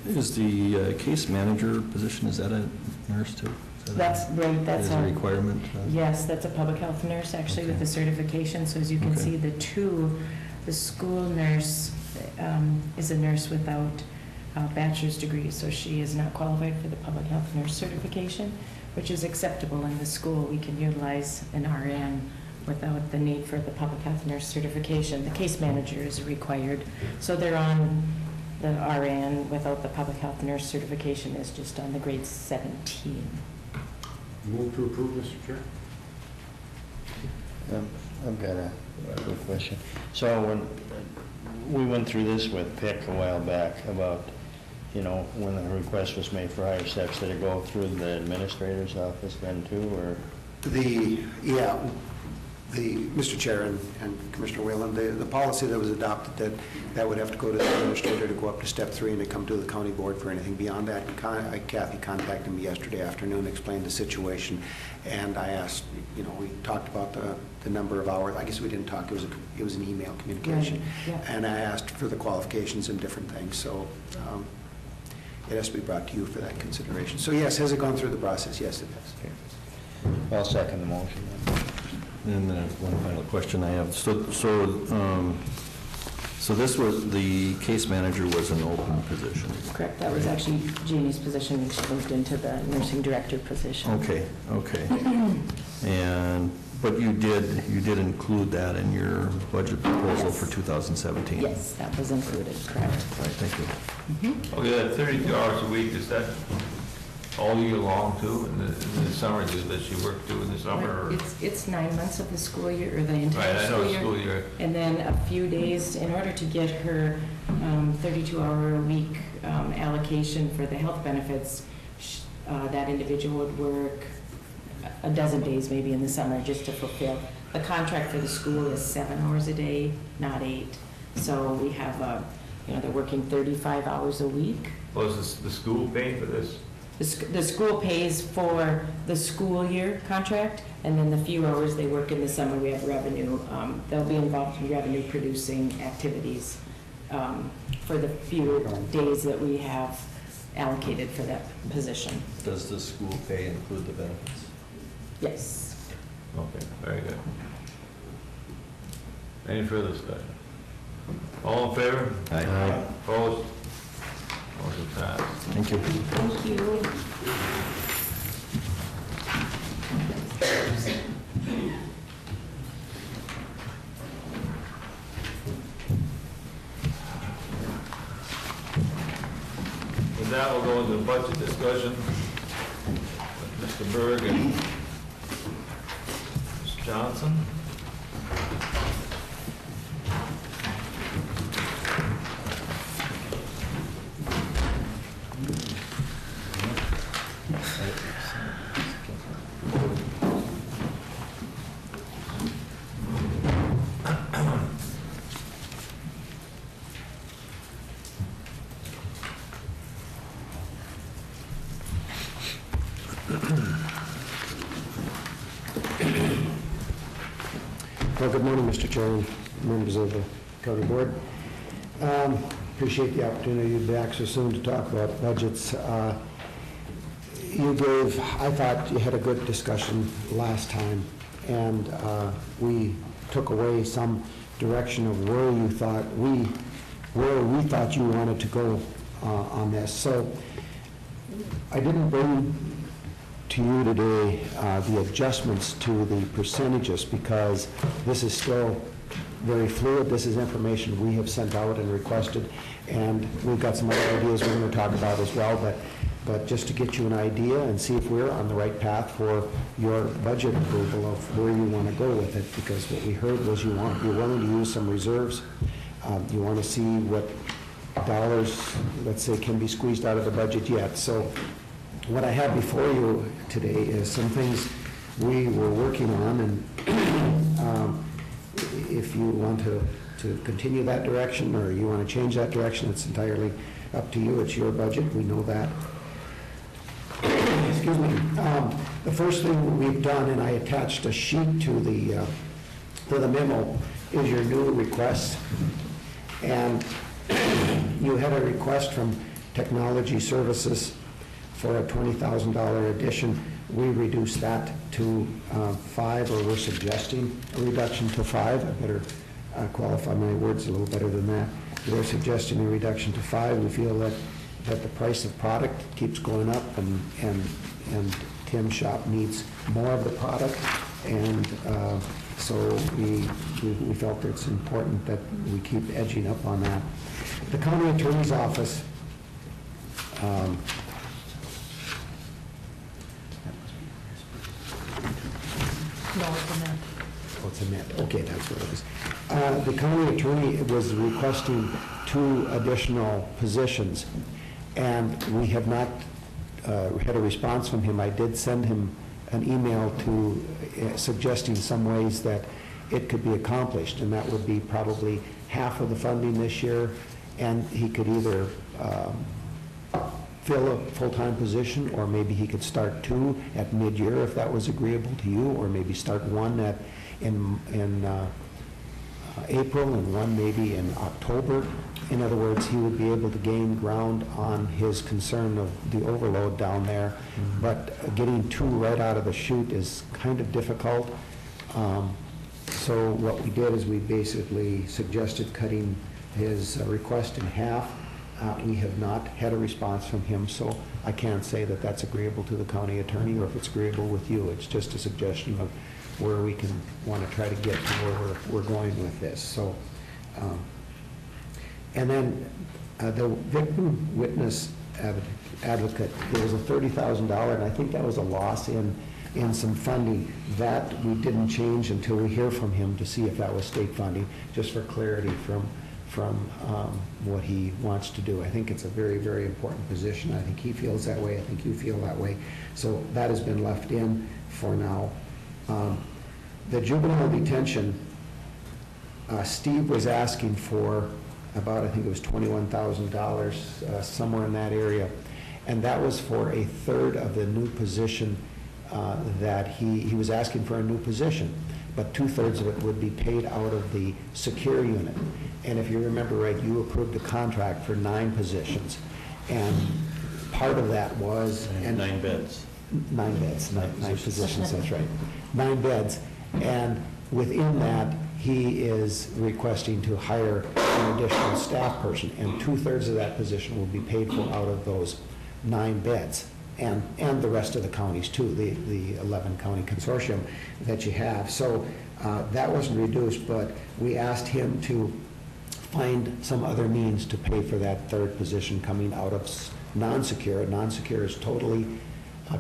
Speaker 6: is the case manager position, is that a nurse too? Is that
Speaker 10: That's right, that's
Speaker 6: Is a
Speaker 10: a,
Speaker 6: requirement?
Speaker 10: yes, that's a public health nurse, actually, with
Speaker 6: Okay.
Speaker 10: the certification. So as you can
Speaker 6: Okay.
Speaker 10: see, the school nurse is a nurse without a bachelor's degree, so she is not qualified for the public health nurse certification, which is acceptable in the school. We can utilize an RN without the need for the public health nurse certification. The case manager is required, so they're on the RN without the public health nurse certification is just on the grade 17.
Speaker 4: Move to approve, Mr. Chair.
Speaker 3: I've got a quick question. So when we went through this with Pick a while back about, you know, when the request was made for higher steps, did it go through the administrator's office then too, or?
Speaker 7: Mr. Chair and Commissioner Whalen, the policy that was adopted, that would have to go to the administrator to go up to step 3 and to come to the county board for anything beyond that. Kathy contacted me yesterday afternoon, explained the situation, and I asked, you know, we talked about the number of hours. I guess we didn't talk, it was an email communication.
Speaker 10: Right, yeah.
Speaker 7: And I asked for the qualifications and different things, so it has to be brought to you for that consideration. So yes, has it gone through the process? Yes, it has.
Speaker 3: I'll second the motion.
Speaker 6: And one final question I have. So this was, the case manager was an open position?
Speaker 10: Correct, that was actually Jeannie's position, and she moved into the nursing director position.
Speaker 6: Okay. But you did include that in your budget proposal
Speaker 10: Yes.
Speaker 6: for 2017?
Speaker 10: Yes, that was included, correct.
Speaker 6: All right, thank you.
Speaker 1: Okay, that 32 hours a week, is that all year long too? In the summer, does she work too in the summer? Or?
Speaker 10: It's 9 months of the school year, or the
Speaker 1: Right,
Speaker 10: entire
Speaker 1: I know
Speaker 10: school
Speaker 1: it's
Speaker 10: year.
Speaker 1: school year.
Speaker 10: And then a few days, in order to get her 32-hour-a-week allocation for the health benefits, that individual would work a dozen days maybe in the summer just to fulfill. The contract for the school is 7 hours a day, not 8. So we have, they're working 35 hours a week.
Speaker 1: Well, is the school paying for this?
Speaker 10: The school pays for the school year contract, and then the few hours they work in the summer, we have revenue. They'll be involved in revenue-producing activities for the few days that we have allocated for that position.
Speaker 6: Does the school pay include the benefits?
Speaker 10: Yes.
Speaker 1: Okay, very good. Any further discussion? All in favor?
Speaker 6: Aye.
Speaker 1: Opposed? Motion passed.
Speaker 6: Thank you.
Speaker 10: Thank you.
Speaker 1: With that, we'll go into the budget discussion with Mr. Berg and Ms. Johnson.
Speaker 7: Well, good morning, Mr. Chairman, members of the county board. Appreciate the opportunity to be back so soon to talk about budgets. I thought you had a good discussion last time, and we took away some direction of where we thought you wanted to go on this. So I didn't bring to you today the adjustments to the percentages, because this is still very fluid. This is information we have sent out and requested, and we've got some other ideas we're going to talk about as well, but just to get you an idea and see if we're on the right path for your budget approval of where you want to go with it, because what we heard was you're willing to use some reserves. You want to see what dollars, let's say, can be squeezed out of the budget yet. So what I have before you today is some things we were working on, and if you want to continue that direction or you want to change that direction, it's entirely up to you. It's your budget, we know that. Excuse me. The first thing we've done, and I attached a sheet to the memo, is your new request. And you had a request from Technology Services for a $20,000 addition. We reduced that to 5, or we're suggesting a reduction to 5. I better qualify my words a little better than that. We're suggesting a reduction to 5. We feel that the price of product keeps going up, and Tim's shop needs more of the product, and so we felt it's important that we keep edging up on that. The county attorney's office, what's a net? Okay, that's what it is. The county attorney was requesting 2 additional positions, and we have not had a response from him. I did send him an email suggesting some ways that it could be accomplished, and that would be probably half of the funding this year, and he could either fill a full-time position, or maybe he could start 2 at mid-year if that was agreeable to you, or maybe start 1 in April and one maybe in October. In other words, he would be able to gain ground on his concern of the overload down there, but getting two right out of the chute is kind of difficult. So what we did is we basically suggested cutting his request in half. We have not had a response from him, so I can't say that that's agreeable to the county attorney or if it's agreeable with you. It's just a suggestion of where we can want to try to get to where we're going with this. So, and then the victim witness advocate, there was a $30,000, and I think that was a loss in some funding. That we didn't change until we hear from him to see if that was state funding, just for clarity from what he wants to do. I think it's a very, very important position. I think he feels that way. I think you feel that way. So that has been left in for now. The juvenile detention, Steve was asking for about, I think it was $21,000, somewhere in that area. And that was for a third of the new position that he was asking for a new position. But 2/3 of it would be paid out of the secure unit. And if you remember right, you approved a contract for 9 positions. And part of that was...
Speaker 2: And 9 beds.
Speaker 7: 9 beds, nine positions, that's right. 9 beds. And within that, he is requesting to hire an additional staff person. And 2/3 of that position will be paid for out of those 9 beds. And the rest of the counties too, the 11 county consortium that you have. So that wasn't reduced, but we asked him to find some other means to pay for that third position coming out of non-secure. Non-secure is totally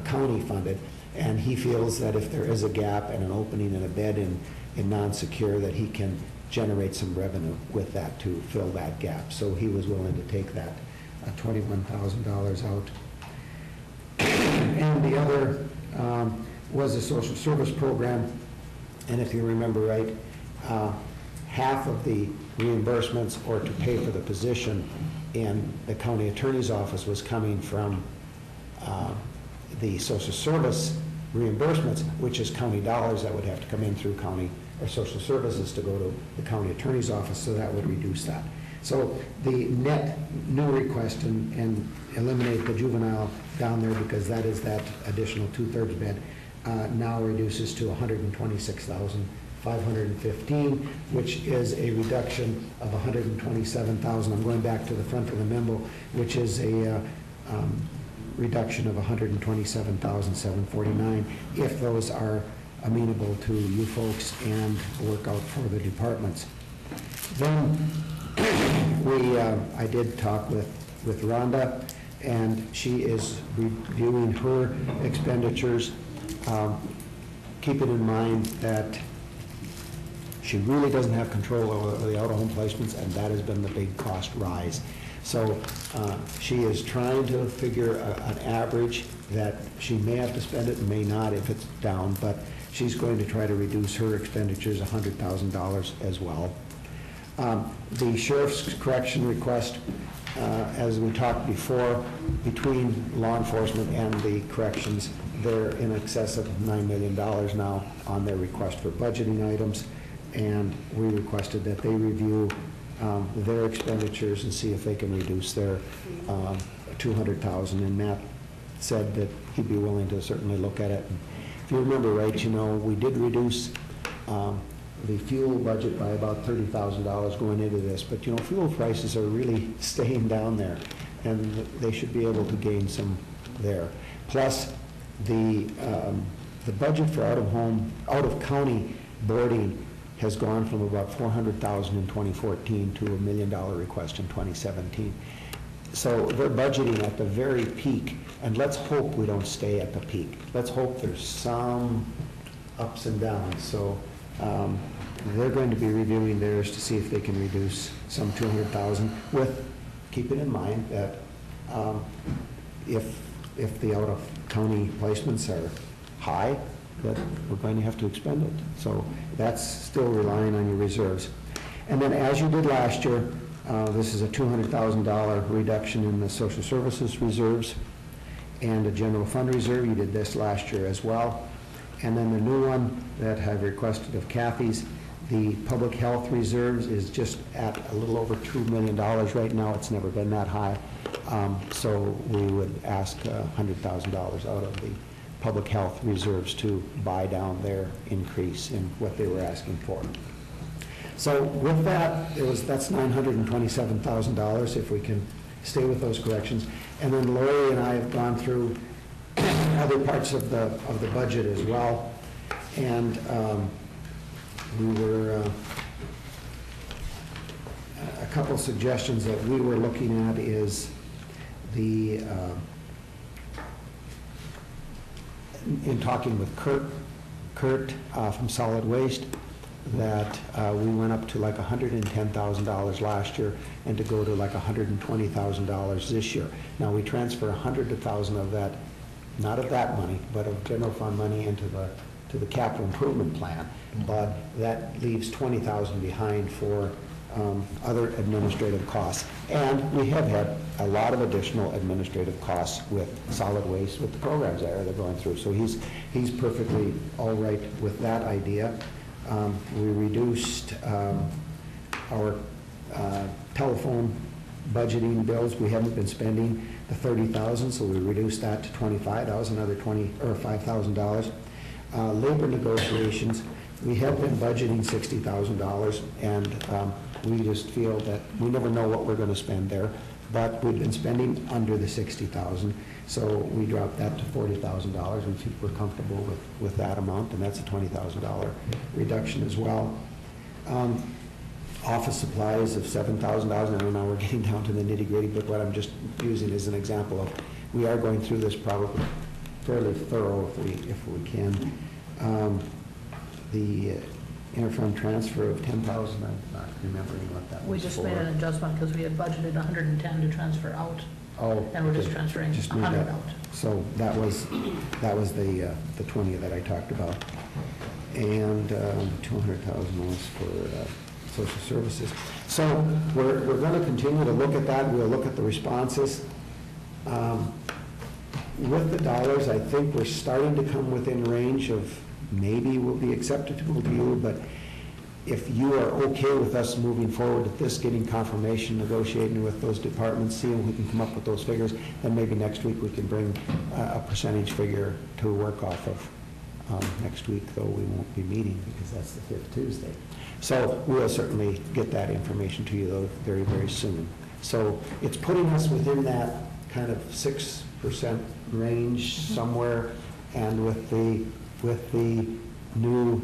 Speaker 7: county funded, and he feels that if there is a gap and an opening in a bed in non-secure, that he can generate some revenue with that to fill that gap. So he was willing to take that $21,000 out. And the other was the social service program. And if you remember right, half of the reimbursements or to pay for the position in the county attorney's office was coming from the social service reimbursements, which is county dollars that would have to come in through county or social services to go to the county attorney's office, so that would reduce that. So the net new request and eliminate the juvenile down there, because that is that additional 2/3 bed, now reduces to $126,515, which is a reduction of $127,000. I'm going back to the front of the memo, which is a reduction of $127,749, if those are amenable to you folks and work out for the departments. Then I did talk with Rhonda, and she is reviewing her expenditures, keeping in mind that she really doesn't have control over the out-of-home placements, and that has been the big cost rise. So she is trying to figure an average that she may have to spend it and may not if it's down, but she's going to try to reduce her expenditures $100,000 as well. The sheriff's correction request, as we talked before, between law enforcement and the corrections, they're in excess of $9 million now on their request for budgeting items, and we requested that they review their expenditures and see if they can reduce their $200,000, and Matt said that he'd be willing to certainly look at it. And if you remember right, we did reduce the fuel budget by about $30,000 going into this, but fuel prices are really staying down there, and they should be able to gain some there. Plus, the budget for out-of-county boarding has gone from about $400,000 in 2014 to $1 million request in 2017. So they're budgeting at the very peak, and let's hope we don't stay at the peak. Let's hope there's some ups and downs. So they're going to be reviewing theirs to see if they can reduce some $200,000, with keeping in mind that if the out-of-county placements are high, that we're going to have to expend it. So that's still relying on your reserves. And then, as you did last year, this is a $200,000 reduction in the social services reserves and a general fund reserve. You did this last year as well. And then the new one that I've requested of Kathy's The public health reserves is just at a little over $2 million right now. It's never been that high. So we would ask $100,000 out of the public health reserves to buy down their increase in what they were asking for. So with that, that's $927,000 if we can stay with those corrections. And then Lori and I have gone through other parts of the budget as well. And we were, a couple suggestions that we were looking at is the, in talking with Kurt from Solid Waste, that we went up to like $110,000 last year and to go to like $120,000 this year. Now, we transfer $100,000 of that, not of that money, but of general fund money into the capital improvement plan, but that leaves $20,000 behind for other administrative costs. And we have had a lot of additional administrative costs with solid waste, with the programs that they're going through. So he's perfectly all right with that idea. We reduced our telephone budgeting bills. We haven't been spending the $30,000, so we reduced that to $25,000, another $5,000. Labor negotiations, we have been budgeting $60,000, and we just feel that we never know what we're going to spend there, but we've been spending under the $60,000, so we dropped that to $40,000. We think we're comfortable with that amount, and that's a $20,000 reduction as well. Office supplies of $7,000. I know now we're getting down to the nitty-gritty, but what I'm just using as an example of, we are going through this probably fairly thorough if we can. The interfund transfer of $10,000, I'm not remembering what that was for.
Speaker 11: We just made an adjustment because we had budgeted 110 to transfer out.
Speaker 7: Oh,
Speaker 11: and we're just
Speaker 7: okay.
Speaker 11: transferring
Speaker 7: Just
Speaker 11: 100
Speaker 7: that.
Speaker 11: out.
Speaker 7: So that was the 20 that I talked about, and 200,000 was for social services. So we're going to continue to look at that. We'll look at the responses. With the dollars, I think we're starting to come within range of maybe will be acceptable to you, but if you are okay with us moving forward at this, getting confirmation, negotiating with those departments, seeing if we can come up with those figures, then maybe next week we can bring a percentage figure to work off of. Next week, though, we won't be meeting because that's the 5th Tuesday. So we'll certainly get that information to you, though, very, very soon. So it's putting us within that kind of 6% range somewhere, and with the new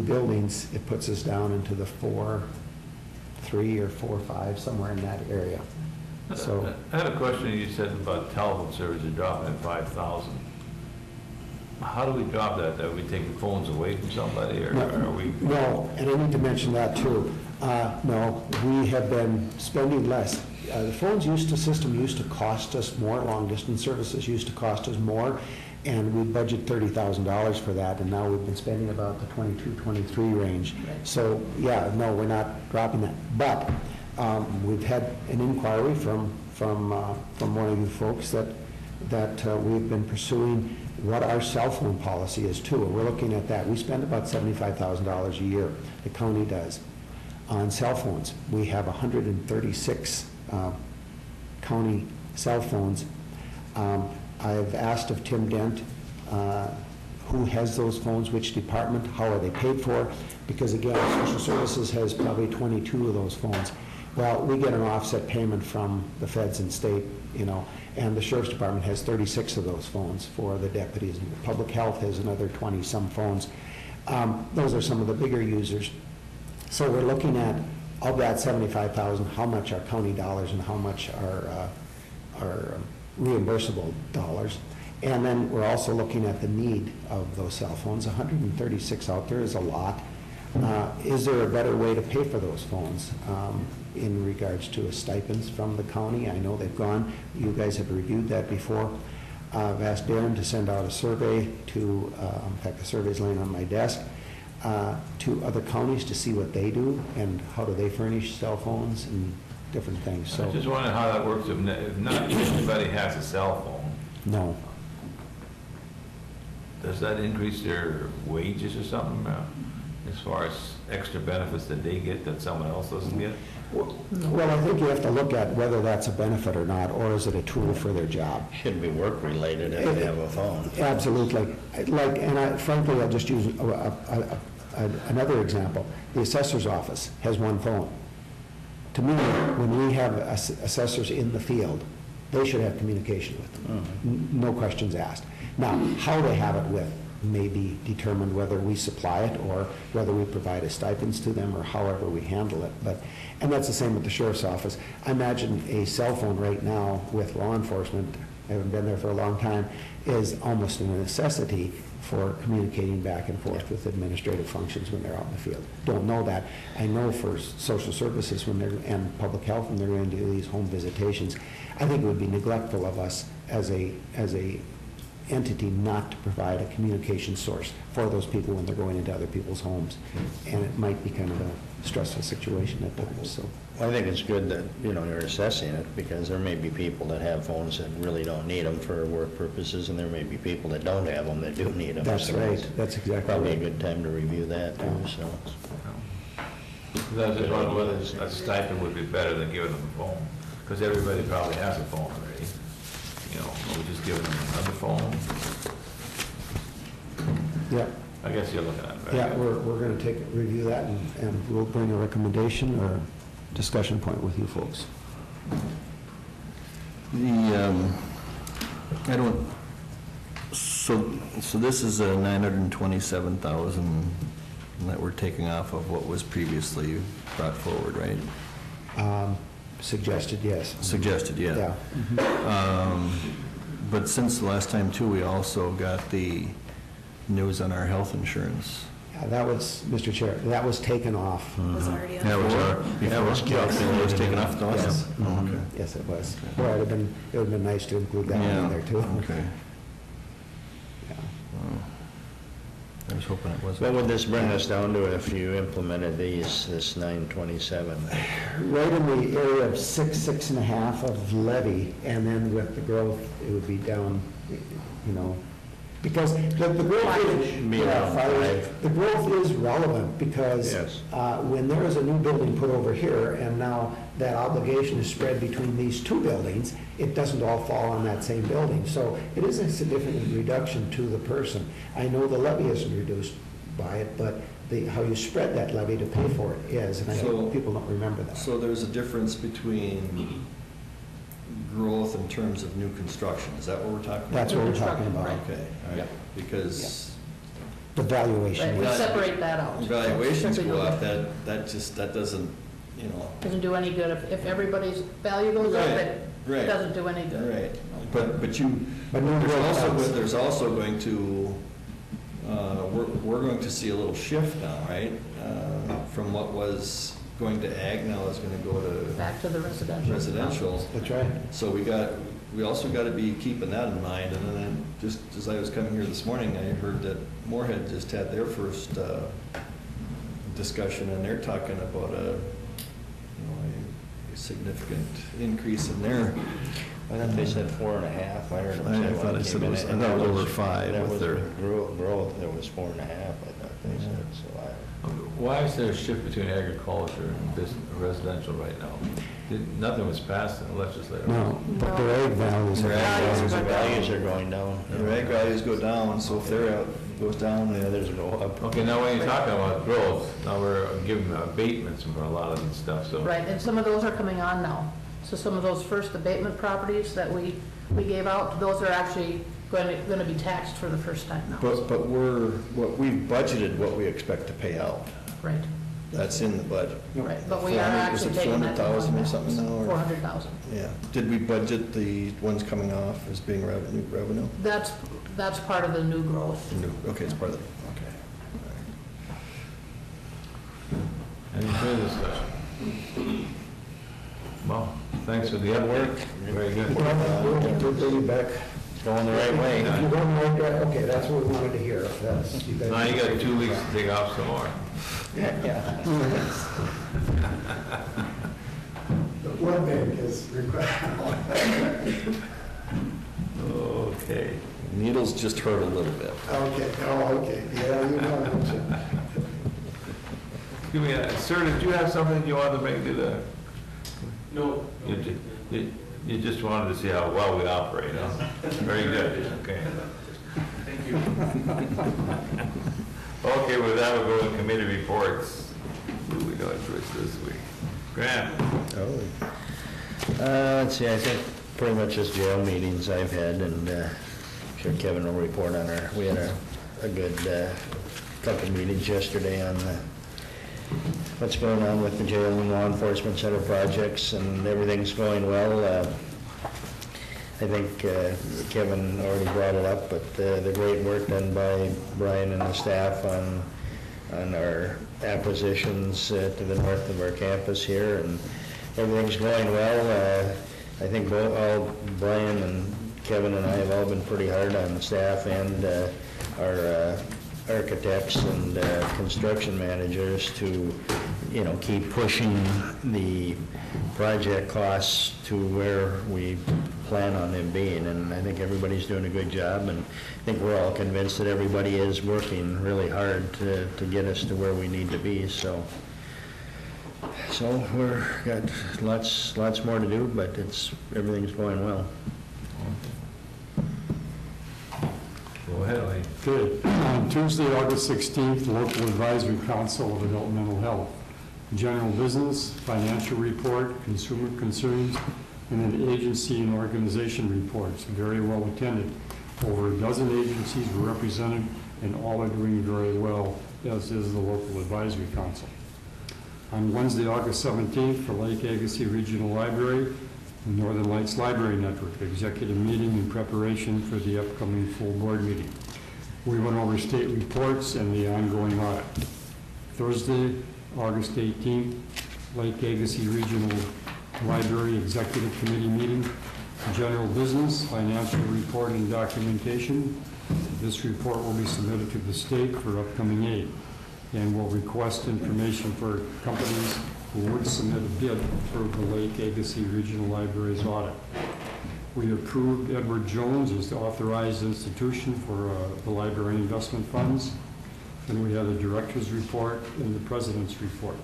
Speaker 7: buildings, it puts us down into the 4.3 or 4.5, somewhere in that area. So
Speaker 1: I had a question. You said about telephone service, you're dropping at 5,000. How do we drop that? Are we taking phones away from somebody, or are we?
Speaker 7: No, and I need to mention that too. No, we have been spending less. The phones system used to cost us more, long-distance services used to cost us more, and we budget $30,000 for that, and now we've been spending about the 22, 23 range. So, yeah, no, we're not dropping that. But we've had an inquiry from one of you folks that we've been pursuing what our cell phone policy is too. We're looking at that. We spend about $75,000 a year, the county does, on cell phones. We have 136 county cell phones. I've asked of Tim Dent who has those phones, which department, how are they paid for, because again, social services has probably 22 of those phones. Well, we get an offset payment from the feds and state, and the sheriff's department has 36 of those phones for the deputies, and public health has another 20-some phones. Those are some of the bigger users. So we're looking at, of that $75,000, how much are county dollars and how much are reimbursable dollars. And then we're also looking at the need of those cell phones. 136 out there is a lot. Is there a better way to pay for those phones in regards to stipends from the county? I know they've gone. You guys have reviewed that before. I've asked Darren to send out a survey to, in fact, the survey's laying on my desk, to other counties to see what they do and how do they furnish cell phones and different things. So
Speaker 1: I just wondering how that works if not everybody has a cell phone.
Speaker 7: no.
Speaker 1: does that increase their wages or something, as far as extra benefits that they get that someone else doesn't get?
Speaker 7: Well, I think you have to look at whether that's a benefit or not, or is it a tool for their job?
Speaker 3: Should be work-related if they have a phone.
Speaker 7: Absolutely. Like, and frankly, I'll just use another example. The assessor's office has one phone. To me, when we have assessors in the field, they should have communication with them. No questions asked. Now, how they have it with may be determined whether we supply it or whether we provide stipends to them or however we handle it. And that's the same with the sheriff's office. I imagine a cell phone right now with law enforcement, I haven't been there for a long time, is almost a necessity for communicating back and forth with administrative functions when they're out in the field. Don't know that. I know for social services and public health when they're going to do these home visitations, I think it would be neglectful of us as a entity not to provide a communication source for those people when they're going into other people's homes. And it might be kind of a stressful situation at times, so.
Speaker 3: I think it's good that, you're assessing it, because there may be people that have phones that really don't need them for work purposes, and there may be people that don't have them that do need them.
Speaker 7: That's
Speaker 3: So
Speaker 7: right,
Speaker 3: it's
Speaker 7: that's exactly
Speaker 3: Probably a
Speaker 7: right.
Speaker 3: good time to review that, too, so.
Speaker 1: I was just wondering whether a stipend would be better than giving them a phone, because everybody probably has a phone already. Are we just giving them another phone?
Speaker 7: Yeah,
Speaker 1: I guess you're looking at it, right?
Speaker 7: yeah, we're going to review that, and we'll bring a recommendation or discussion point with you folks.
Speaker 6: So this is a 927,000 that we're taking off of what was previously brought forward, right?
Speaker 7: Suggested, yes.
Speaker 6: Suggested, yeah.
Speaker 7: Yeah.
Speaker 6: But since the last time too, we also got the news on our health insurance.
Speaker 7: Yeah, that was, Mr. Chair, that was taken off.
Speaker 5: Was already on.
Speaker 6: That was
Speaker 7: Yes.
Speaker 6: taken off to us?
Speaker 7: Yes.
Speaker 6: Oh, okay.
Speaker 7: Yes, it was. Well, it would have been nice to include that one in there, too.
Speaker 6: Okay.
Speaker 7: Yeah.
Speaker 6: I was hoping it wasn't.
Speaker 3: What would this bring us down to if you implemented this 927?
Speaker 7: Right in the area of 6.5 of levy, and then with the growth, it would be down, because the growth is,
Speaker 3: Be around 5.
Speaker 7: the growth is relevant, because
Speaker 3: Yes.
Speaker 7: when there is a new building put over here, and now that obligation is spread between these two buildings, it doesn't all fall on that same building. So it is a significant reduction to the person. I know the levy isn't reduced by it, but how you spread that levy to pay for it is, and I
Speaker 6: So-
Speaker 7: think people don't remember that.
Speaker 6: So there's a difference between growth in terms of new construction, is that what we're talking about?
Speaker 7: That's what we're talking about.
Speaker 11: Right.
Speaker 6: Okay, all right, because
Speaker 7: The valuation.
Speaker 11: Right, we
Speaker 6: Right.
Speaker 11: separate that out.
Speaker 6: valuations
Speaker 11: Separate
Speaker 6: go
Speaker 11: it.
Speaker 6: up, that doesn't,
Speaker 11: Doesn't do any good. If everybody's value goes up,
Speaker 6: Right,
Speaker 11: it
Speaker 6: right.
Speaker 11: doesn't do any good.
Speaker 6: right, but
Speaker 7: But no
Speaker 6: there's also going to, we're going to see a little shift now, right? From what was going to ag now is going to go to
Speaker 11: Back to the residential.
Speaker 6: residential.
Speaker 7: That's right.
Speaker 6: So we also got to be keeping that in mind. And then just as I was coming here this morning, I heard that Moorhead just had their first discussion, and they're talking about a significant increase in their.
Speaker 3: I thought they said 4.5. I heard them say
Speaker 6: I thought
Speaker 3: one
Speaker 6: I said
Speaker 3: came
Speaker 6: it
Speaker 3: in,
Speaker 6: was-
Speaker 3: and
Speaker 6: I thought
Speaker 3: that
Speaker 6: it was
Speaker 3: was-
Speaker 6: over 5
Speaker 3: that
Speaker 6: with
Speaker 3: was
Speaker 6: their-
Speaker 3: growth, it was 4.5, I thought they said, so
Speaker 1: Why is there a shift between agriculture and residential right now? Nothing was passed in the legislature.
Speaker 7: No, but the ag values are.
Speaker 3: the values are going down.
Speaker 6: Their ag values go down, so if they're out, it goes down,
Speaker 3: The others go up.
Speaker 1: Okay, now when you're talking about growth, now we're giving abatements for a lot of this stuff, so.
Speaker 11: Right, and some of those are coming on now. So some of those first abatement properties that we gave out, those are actually going to be taxed for the first time now.
Speaker 6: But we've budgeted what we expect to pay out.
Speaker 11: Right,
Speaker 6: That's in the budget.
Speaker 11: right, but we are
Speaker 6: 400
Speaker 11: actually
Speaker 6: was it
Speaker 11: taking that.
Speaker 6: 400,000 or something now, or-
Speaker 11: 400,000.
Speaker 6: Yeah. Did we budget the ones coming off as being revenue?
Speaker 11: That's part of the new growth.
Speaker 6: Okay, it's part of the, okay.
Speaker 1: Any further discussion? Well, thanks for the work. Very good.
Speaker 7: We'll bring you back.
Speaker 3: It's going the right way.
Speaker 7: If you don't like that, okay, that's what we wanted to hear. That's- you guys-
Speaker 1: Now you got 2 weeks to take off some more.
Speaker 7: One thing is
Speaker 1: Okay.
Speaker 6: Needles just hurt a little bit.
Speaker 7: Okay, oh, okay, yeah, you know, don't you?
Speaker 1: Excuse me, sir, did you have something you wanted to bring to the?
Speaker 12: No.
Speaker 1: You just wanted to see how well we operate, huh? Very good, okay.
Speaker 12: Thank you.
Speaker 1: Okay, with that, we'll go to committee reports. Who do we know first this week? Graham?
Speaker 3: Let's see, I think pretty much just jail meetings I've had, and I'm sure Kevin will report on we had a good couple meetings yesterday on what's going on with the jail and law enforcement center projects, and everything's going well. I think Kevin already brought it up, but the great work done by Brian and the staff on our acquisitions to the north of our campus here, and everything's going well. I think Brian and Kevin and I have all been pretty hard on the staff and our architects and construction managers to, keep pushing the project costs to where we plan on them being, and I think everybody's doing a good job, and I think we're all convinced that everybody is working really hard to get us to where we need to be, so we're got lots more to do, but everything's going well.
Speaker 1: Go ahead, Lee.
Speaker 4: Okay, on Tuesday, August 16th, the Local Advisory Council of Adult Mental Health. General business, financial report, consumer concerns, and then agency and organization reports. Very well attended. Over a dozen agencies were represented, and all are doing very well, as is the Local Advisory Council. On Wednesday, August 17th, for Lake Agassiz Regional Library, the Northern Lights Library Network, executive meeting in preparation for the upcoming full board meeting. We went over state reports and the ongoing audit. Thursday, August 18th, Lake Agassiz Regional Library Executive Committee meeting, general business, financial report and documentation. This report will be submitted to the state for upcoming aid, and will request information for companies who would submit a bid for the Lake Agassiz Regional Library's audit. We approved Edward Jones as the authorized institution for the library investment funds. And we had a director's report and the president's report.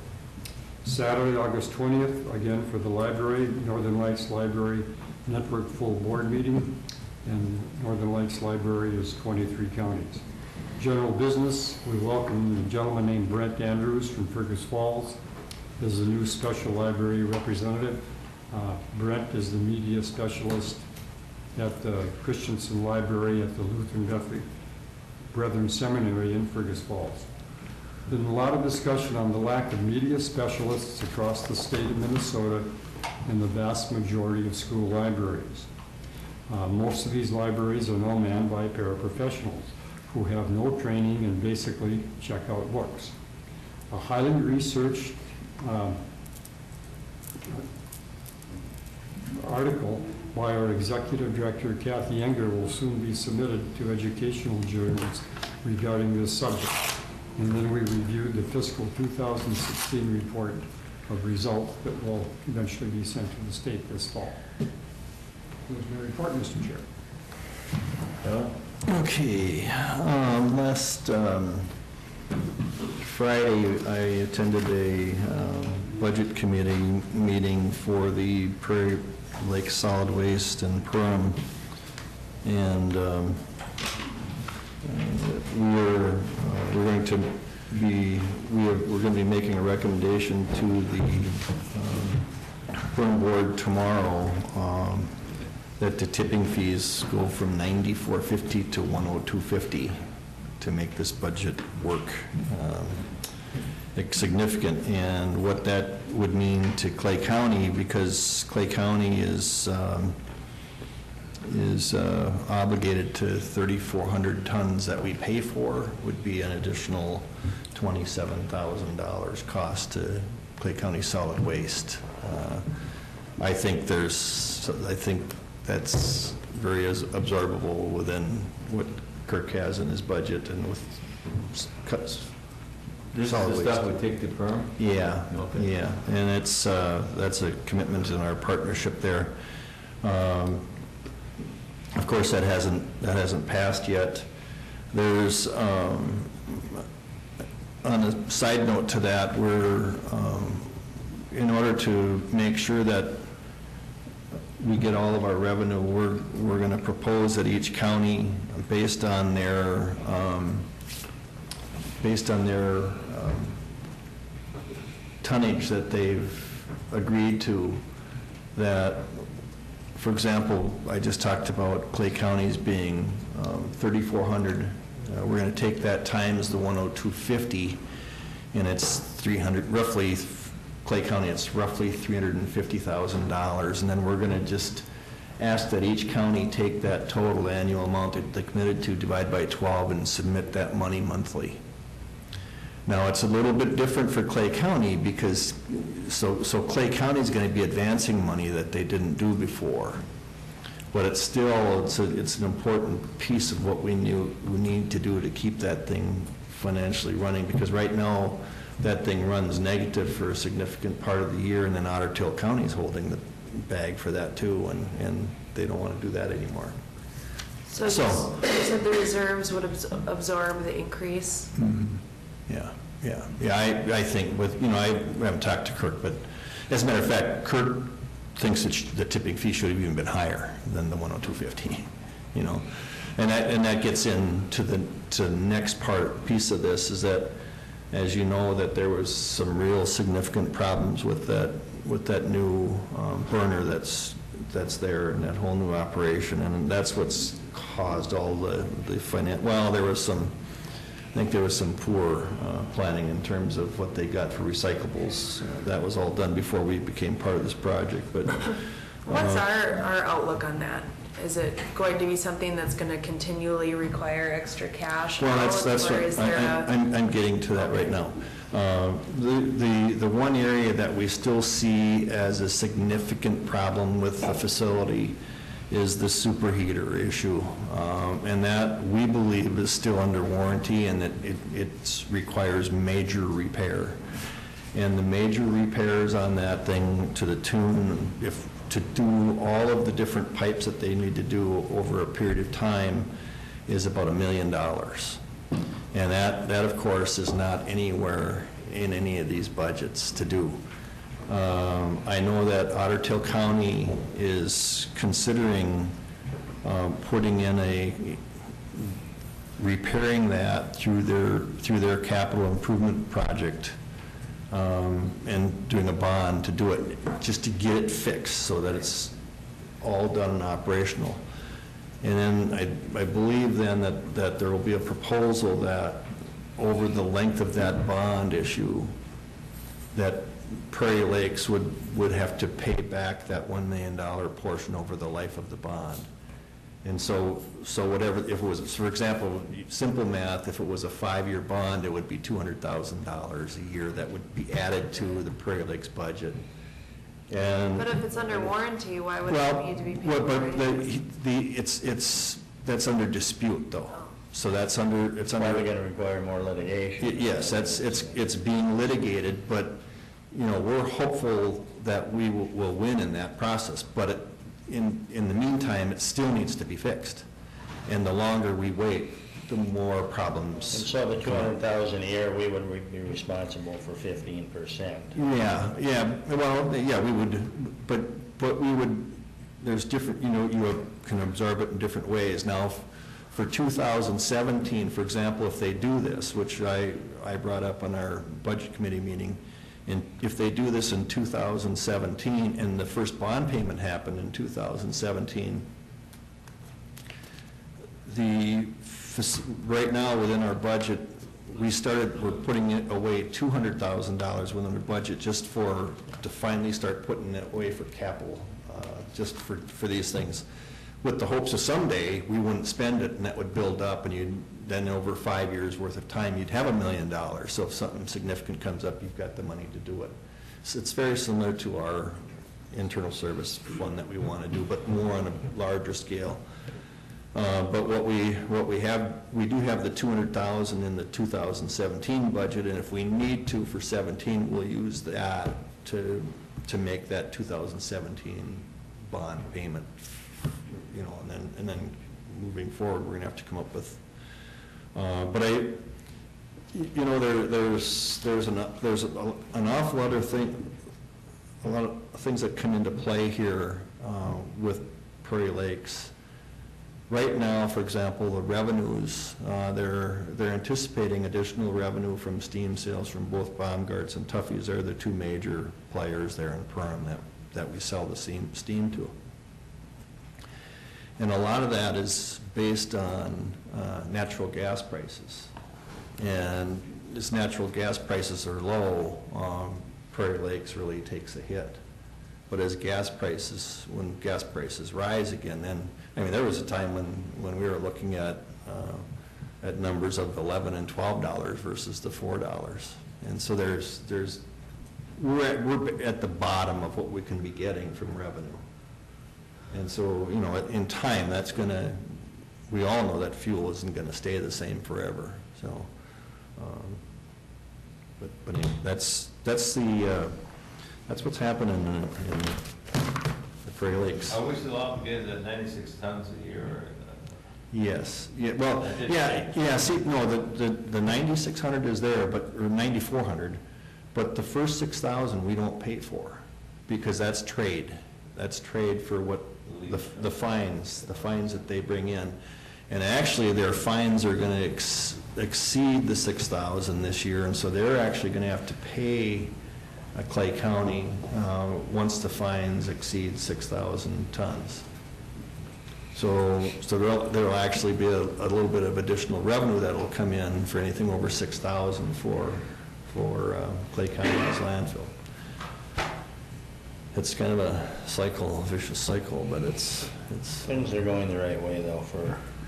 Speaker 4: Saturday, August 20th, again for the library, Northern Lights Library Network full board meeting, and Northern Lights Library is 23 counties. General business, we welcome a gentleman named Brent Andrews from Fergus Falls as the new special library representative. Brent is the media specialist at the Christensen Library at the Lutheran Brethren Seminary in Fergus Falls. Been a lot of discussion on the lack of media specialists across the state of Minnesota in the vast majority of school libraries. Most of these libraries are now manned by paraprofessionals who have no training and basically check out books. A highly researched article by our executive director, Kathy Enger, will soon be submitted to educational journals regarding this subject. And then we reviewed the fiscal 2016 report of results that will eventually be sent to the state this fall. That was my report, Mr. Chair.
Speaker 6: Okay, last Friday, I attended a budget committee meeting for the Prairie Lake Solid Waste and Perm, and we're going to be making a recommendation to the Perm board tomorrow that the tipping fees go from $94.50 to $102.50 to make this budget work. It's significant, and what that would mean to Clay County, because Clay County is obligated to 3,400 tons that we pay for, would be an additional $27,000 cost to Clay County Solid Waste. I think that's very absorbable within what Kirk has in his budget and with cuts.
Speaker 1: This
Speaker 6: Solid
Speaker 1: is the
Speaker 6: waste.
Speaker 1: stuff we take to perm?
Speaker 6: Yeah,
Speaker 1: Okay.
Speaker 6: yeah, and it's, that's a commitment in our partnership there. Of Of course, that hasn't passed yet. There's, on a side note to that, we're, in order to make sure that we get all of our revenue, we're going to propose that each county, based on their tonnage that they've agreed to, that, for example, I just talked about Clay County's being 3,400. We're going to take that times the 10250, and it's 300, roughly, Clay County, it's roughly $350,000, and then we're going to just ask that each county take that total annual amount that they committed to, divide by 12, and submit that money monthly. Now, it's a little bit different for Clay County because, so Clay County is going to be advancing money that they didn't do before. But it's still, it's an important piece of what we need to do to keep that thing financially running, because right now, that thing runs negative for a significant part of the year, and then Otter Tail County is holding the bag for that too, and they don't want to do that anymore.
Speaker 5: So you said the reserves would absorb the increase?
Speaker 6: Yeah, I think with, I haven't talked to Kirk, but as a matter of fact, Kirk thinks that the tipping fee should have even been higher than the 102.50, and that gets into the next piece of this, is that, as you know, that there was some real significant problems with that new burner that's there, and that whole new operation, and that's what's caused all the well, I think there was some poor planning in terms of what they got for recyclables. That was all done before we became part of this project. But
Speaker 5: what's our outlook on that? Is it going to be something that's going to continually require extra cash?
Speaker 6: Well, that's what I'm getting to that right now. The one area that we still see as a significant problem with the facility is the superheater issue, and that we believe is still under warranty, and that it requires major repair. And the major repairs on that thing, to the tune, to do all of the different pipes that they need to do over a period of time, is about $1 million. And that of course is not anywhere in any of these budgets to do. I know that Otter Tail County is considering putting in repairing that through their capital improvement project, and doing a bond to do it, just to get it fixed so that it's all done and operational. And then I believe then that there will be a proposal that over the length of that bond issue, that Prairie Lakes would have to pay back that $1 million portion over the life of the bond. And so whatever, if it was, for example, simple math, if it was a 5-year bond, it would be $200,000 a year that would be added to the Prairie Lakes budget. And
Speaker 5: but if it's under warranty, why would it need to be paid for?
Speaker 6: That's under dispute though. So it's under.
Speaker 3: Why are we going to require more litigation?
Speaker 6: Yes, it's being litigated, but we're hopeful that we will win in that process. But in the meantime, it still needs to be fixed, and the longer we wait, the more problems.
Speaker 3: And so the $200,000 a year, we would be responsible for 15%.
Speaker 6: Yeah. Well, yeah, we would, but we would. There's different. You can absorb it in different ways. Now, for 2017, for example, if they do this, which I brought up on our budget committee meeting, and if they do this in 2017, and the first bond payment happened in 2017, right now within our budget, we're putting it away $200,000 within our budget just to finally start putting it away for capital, just for these things, with the hopes of someday we wouldn't spend it and that would build up, and then over 5 years worth of time, you'd have $1 million. So if something significant comes up, you've got the money to do it. So it's very similar to our internal service fund that we want to do, but more on a larger scale. But what we have, we do have the $200,000 in the 2017 budget, and if we need to for 17, we'll use that to make that 2017 bond payment you know, and then moving forward, we're gonna have to come up with, but you know, there's an awful lot of a lot of things that come into play here with Prairie Lakes. Right now, for example, the revenues, they're anticipating additional revenue from steam sales from both Baumgart's and Tuffy's. They're the two major players there in Perham that we sell the steam to. And a lot of that is based on natural gas prices. And as natural gas prices are low, Prairie Lakes really takes a hit. But as when gas prices rise again, then, I mean, there was a time when we were looking at numbers of $11 and $12 versus the $4. And so we're at the bottom of what we can be getting from revenue. And so, you know, in time, we all know that fuel isn't gonna stay the same forever, so. But anyway, that's what's happening in the Prairie Lakes.
Speaker 1: Are we still obligated at 96 tons a year?
Speaker 6: Yes, yeah, well, yeah, see, no, the 9,600 is there, or 9,400, but the first 6,000 we don't pay for, because that's trade. That's trade for what, the fines that they bring in. And actually, their fines are gonna exceed the 6,000 this year, and so they're actually gonna have to pay Clay County once the fines exceed 6,000 tons. So there'll actually be a little bit of additional revenue that'll come in for anything over 6,000 for Clay County's landfill. It's kind of a vicious cycle, but it's.
Speaker 3: Things are going the right way though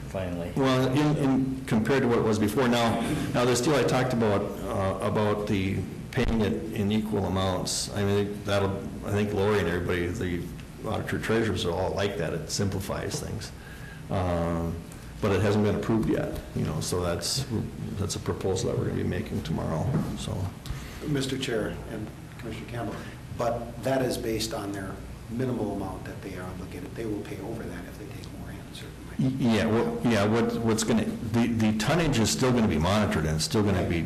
Speaker 3: finally.
Speaker 6: Well, in compared to what it was before. Now there's still, I talked about the paying it in equal amounts. I mean, I think Lori and everybody, the auditor treasurers are all like that. It simplifies things. But it hasn't been approved yet, you know, so that's a proposal that we're going to be making tomorrow, so.
Speaker 7: Mr. Chair and Commissioner Campbell, but that is based on their minimal amount that they are obligated. They will pay over that if they take more in, certainly.
Speaker 6: Yeah, what's going to, the tonnage is still going to be monitored and it's still going to be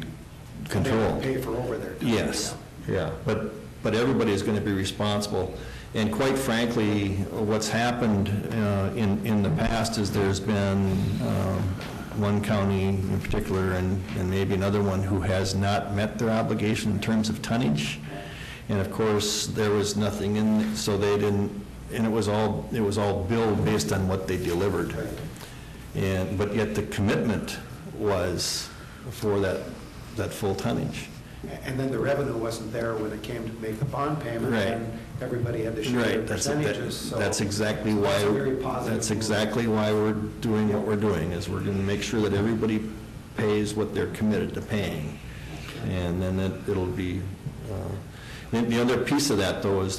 Speaker 6: controlled.
Speaker 7: They pay for over their tonnage.
Speaker 6: Yes, yeah, but everybody is going to be responsible. And quite frankly, what's happened in the past is there's been one county in particular and maybe another one who has not met their obligation in terms of tonnage. And of course, there was nothing in, so they didn't, and it was all billed based on what they delivered. But yet the commitment was for that full tonnage.
Speaker 7: And then the revenue wasn't there when it came to make the bond payment,
Speaker 6: Right.
Speaker 7: and everybody had to share their percentages. So
Speaker 6: that's exactly why.
Speaker 7: a very positive
Speaker 6: That's
Speaker 7: move.
Speaker 6: exactly why we're doing what we're doing. Is we're going to make sure that everybody pays what they're committed to paying, and then it'll be. The other piece of that, though, is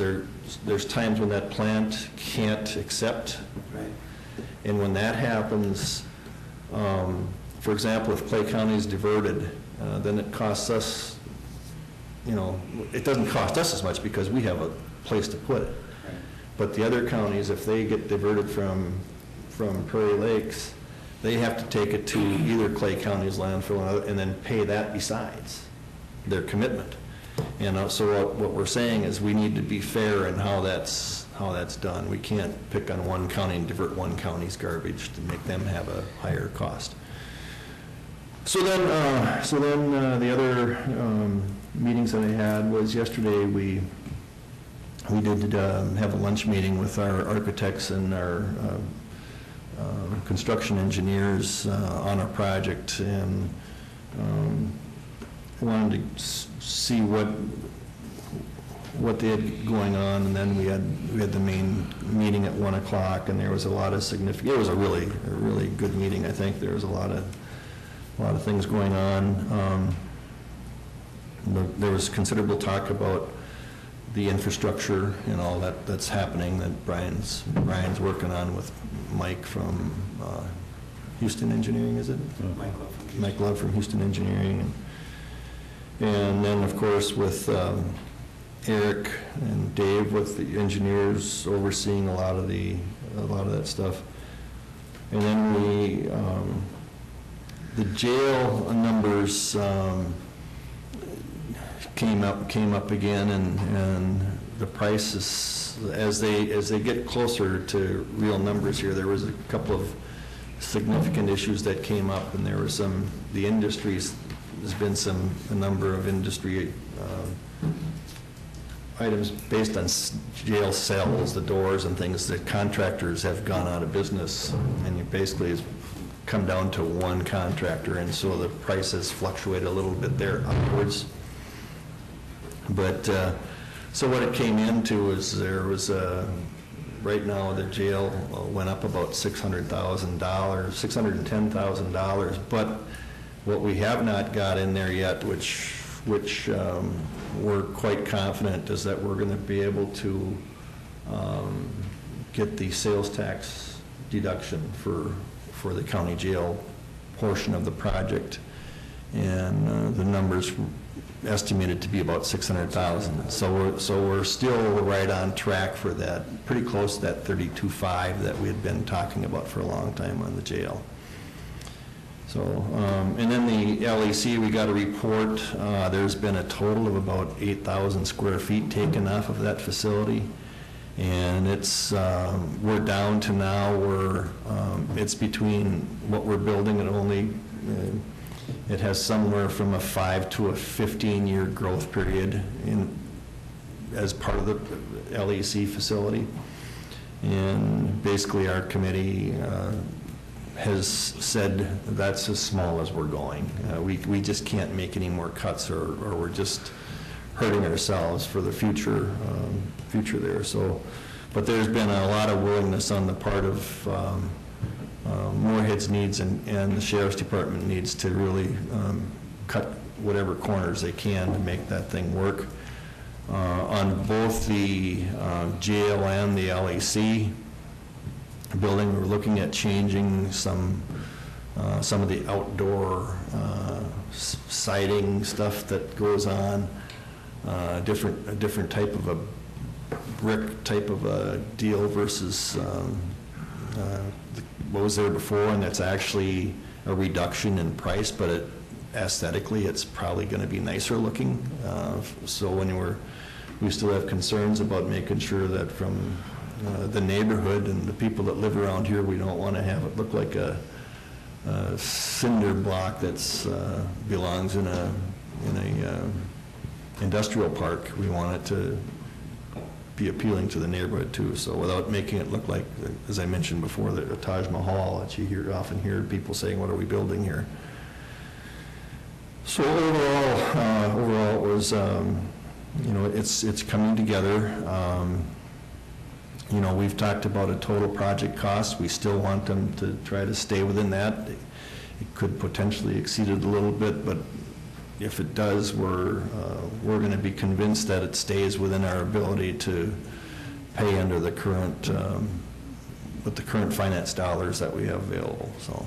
Speaker 6: there's times when that plant can't accept,
Speaker 7: Right.
Speaker 6: and when that happens, for example, if Clay County is diverted, then it costs us. You know, it doesn't cost us as much because we have a place to put it.
Speaker 7: Right.
Speaker 6: But the other counties, if they get diverted from Prairie Lakes, they have to take it to either Clay County's landfill and then pay that besides their commitment. And so what we're saying is we need to be fair in how that's done. We can't pick on one county and divert one county's garbage to make them have a higher cost. So then the other meetings that I had was yesterday we did have a lunch meeting with our architects and our construction engineers on a project, and wanted to see what they had going on. And then we had the main meeting at 1 o'clock, and there was a lot of significant. It was a really good meeting. I think there was a lot of things going on. There was considerable talk about the infrastructure and all that's happening that Brian's working on with Mike from Houston Engineering, is it? Mike Love from Houston Engineering. And then, of course, with Eric and Dave with the engineers overseeing a lot of the a lot of that stuff. And then the jail numbers came up again, and the prices, as they get closer to real numbers here, there was a couple of significant issues that came up, and there were the industries, there's been a number of industry items based on jail cells, the doors and things, that contractors have gone out of business, and you basically it's come down to one contractor, and so the prices fluctuate a little bit there upwards. But, so what it came into is there was right now the jail went up about $610,000, but what we have not got in there yet, which we're quite confident, is that we're going to be able to get the sales tax deduction for the county jail portion of the project, and the numbers estimated to be about $600,000. So we're still right on track for that, pretty close to that 32.5 that we had been talking about for a long time on the jail. So, and then the LEC, we got a report. There's been a total of about 8,000 square feet taken off of that facility, and it's we're down to now where it's between what we're building and only. It has somewhere from a 5 to a 15-year growth period as part of the LEC facility. And basically our committee has said that's as small as we're going. We just can't make any more cuts, or we're just hurting ourselves for the future there. So, but there's been a lot of willingness on the part of Moorhead's needs and the Sheriff's Department needs to really cut whatever corners they can to make that thing work. On both the jail and the LEC building, we're looking at changing some of the outdoor siding stuff that goes on, a different type of a brick type of a deal versus what was there before, and that's actually a reduction in price, but aesthetically it's probably going to be nicer looking. So when we still have concerns about making sure that from the neighborhood and the people that live around here, we don't want to have it look like a cinder block that's belongs in a industrial park. We want it to be appealing to the neighborhood too, so without making it look like, as I mentioned before, the Taj Mahal that you often hear people saying, what are we building here? So overall it was, it's coming together. We've talked about a total project cost. We still want them to try to stay within that. It could potentially exceed it a little bit, but if it does, we're going to be convinced that it stays within our ability to pay under the current, with the current finance dollars that we have available. So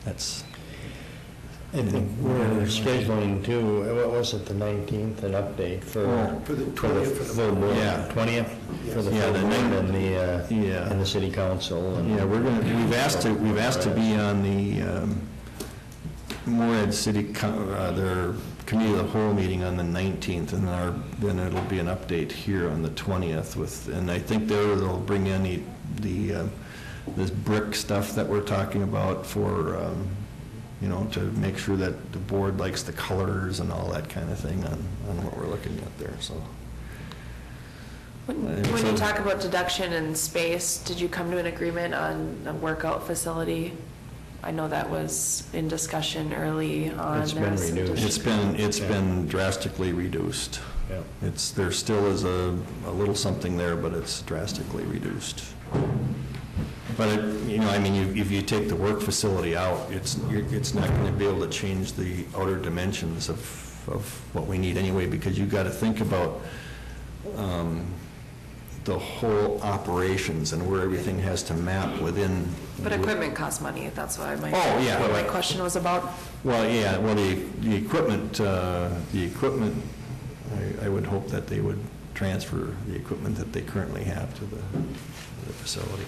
Speaker 6: that's.
Speaker 3: I think we're scheduling too, what was it, the 19th, an update for
Speaker 7: the 20th,
Speaker 3: for the 20th? For the
Speaker 7: Yes.
Speaker 3: full board and the city council. And
Speaker 6: We've asked to be on the Moorhead City, their committee of the whole meeting on the 19th, and then it'll be an update here on the 20th and I think they'll bring in this brick stuff that we're talking about for, to make sure that the board likes the colors and all that kind of thing on what we're looking at there, so.
Speaker 5: When you talk about deduction and space, did you come to an agreement on a workout facility? I know that was in discussion early on.
Speaker 3: It's been reduced.
Speaker 6: It's been drastically reduced.
Speaker 3: Yeah.
Speaker 6: There still is a little something there, but it's drastically reduced. But if you take the work facility out, it's not going to be able to change the outer dimensions of what we need anyway, because you've got to think about the whole operations and where everything has to map within.
Speaker 5: But equipment costs money, that's what my question was about.
Speaker 6: Well, the equipment, I would hope that they would transfer the equipment that they currently have to the facility.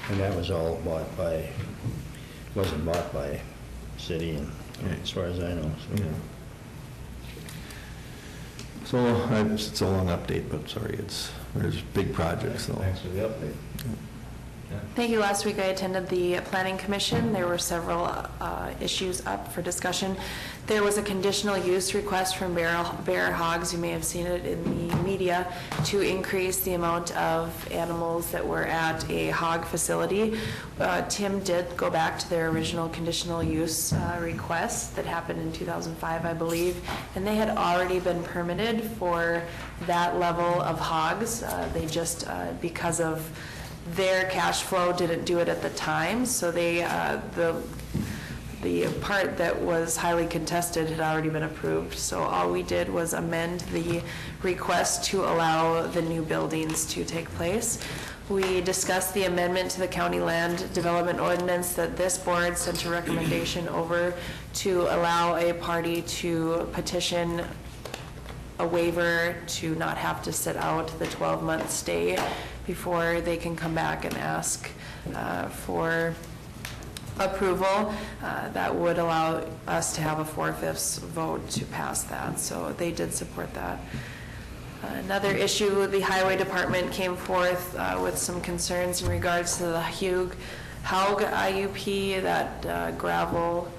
Speaker 3: And that was all bought by, wasn't bought by city, and as far as I know, so.
Speaker 6: Yeah. So it's a long update, but sorry, there's big projects, so.
Speaker 1: Thanks for the update.
Speaker 5: Thank you. Last week I attended the Planning Commission. There were several issues up for discussion. There was a conditional use request from Bear Hogs, you may have seen it in the media, to increase the amount of animals that were at a hog facility. Tim did go back to their original conditional use request that happened in 2005, I believe, and they had already been permitted for that level of hogs. They just, because of their cash flow, didn't do it at the time, so they, the part that was highly contested had already been approved, so all we did was amend the request to allow the new buildings to take place. We discussed the amendment to the county land development ordinance that this board sent a recommendation over to allow a party to petition a waiver to not have to sit out the 12-month stay before they can come back and ask for approval. That would allow us to have a 4/5 vote to pass that, so they did support that. Another issue, the highway department came forth with some concerns in regards to the Haug IUP, that gravel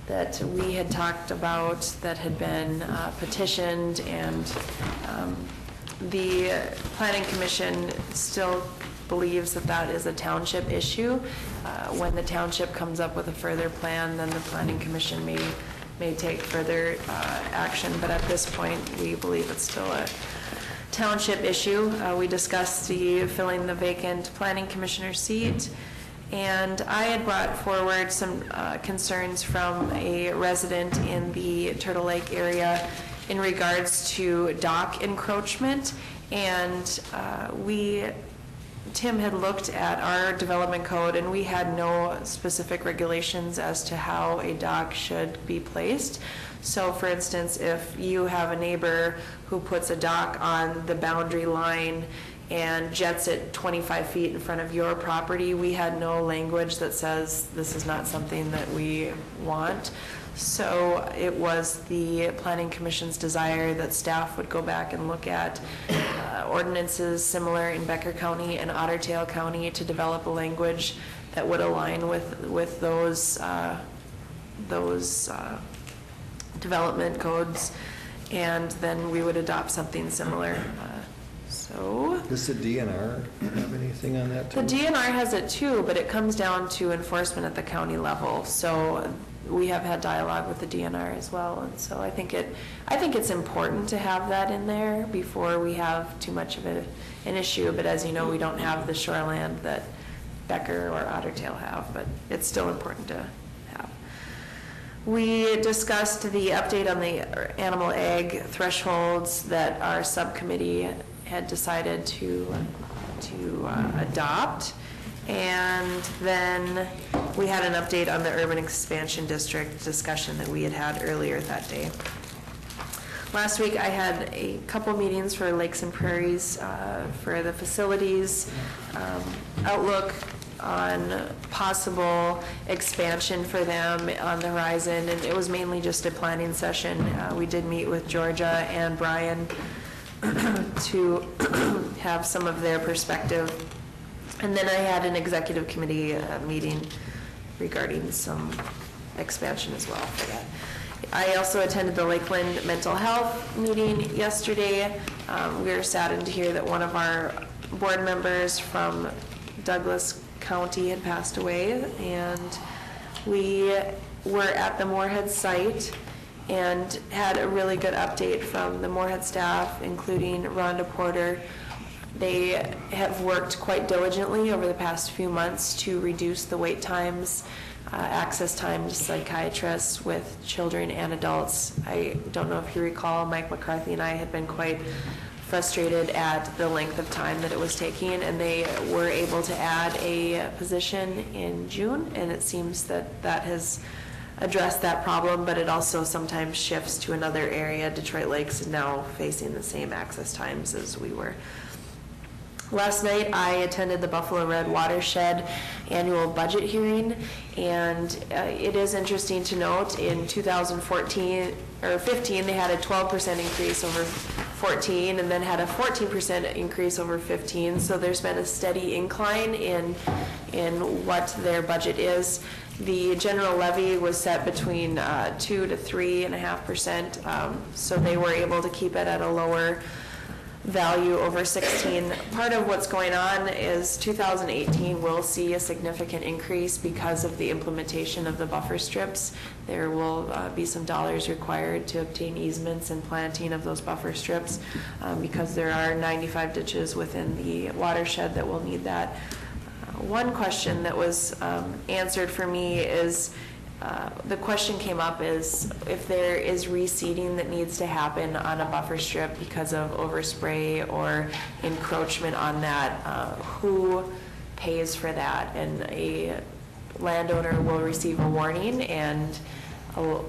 Speaker 5: that we had talked about that had been petitioned, and the Planning Commission still believes that that is a township issue. When the township comes up with a further plan, then the Planning Commission may take further action, but at this point, we believe it's still a township issue. We discussed filling the vacant Planning Commissioner seat, and I had brought forward some concerns from a resident in the Turtle Lake area in regards to dock encroachment, and Tim had looked at our development code, and we had no specific regulations as to how a dock should be placed. So for instance, if you have a neighbor who puts a dock on the boundary line and jets it 25 feet in front of your property, we had no language that says this is not something that we want. So it was the Planning Commission's desire that staff would go back and look at ordinances similar in Becker County and Otter Tail County to develop a language that would align with those development codes, and then we would adopt something similar. So
Speaker 6: Does the DNR have anything on that too?
Speaker 5: the DNR has it too, but it comes down to enforcement at the county level. So we have had dialogue with the DNR as well, and so I think it's important to have that in there before we have too much of an issue. But as you know, we don't have the shoreland that Becker or Otter Tail have, but it's still important to have. We discussed the update on the animal ag thresholds that our subcommittee had decided to adopt. And then we had an update on the urban expansion district discussion that we had earlier that day. Last week I had a couple meetings for Lakes and Prairies for the facilities, outlook on possible expansion for them on the horizon, and it was mainly just a planning session. We did meet with Georgia and Brian to have some of their perspective. And then I had an executive committee meeting regarding some expansion as well for that. I also attended the Lakeland Mental Health meeting yesterday. We were saddened to hear that one of our board members from Douglas County had passed away, and we were at the Moorhead site and had a really good update from the Moorhead staff, including Rhonda Porter. They have worked quite diligently over the past few months to reduce the wait times, access time to psychiatrists with children and adults. I don't know if you recall, Mike McCarthy and I had been quite frustrated at the length of time that it was taking, and they were able to add a position in June, and it seems that that has address that problem, but it also sometimes shifts to another area. Detroit Lakes is now facing the same access times as we were. Last night, I attended the Buffalo Red Watershed annual budget hearing, and it is interesting to note in 2014 or 15, they had a 12% increase over 14, and then had a 14% increase over 15. So there's been a steady incline in what their budget is. The general levy was set between 2 to 3.5%, so they were able to keep it at a lower value over 16. Part of what's going on is 2018 will see a significant increase because of the implementation of the buffer strips. There will be some dollars required to obtain easements and planting of those buffer strips because there are 95 ditches within the watershed that will need that. One question that was answered for me is the question came up is if there is reseeding that needs to happen on a buffer strip because of overspray or encroachment on that, who pays for that? And a landowner will receive a warning and a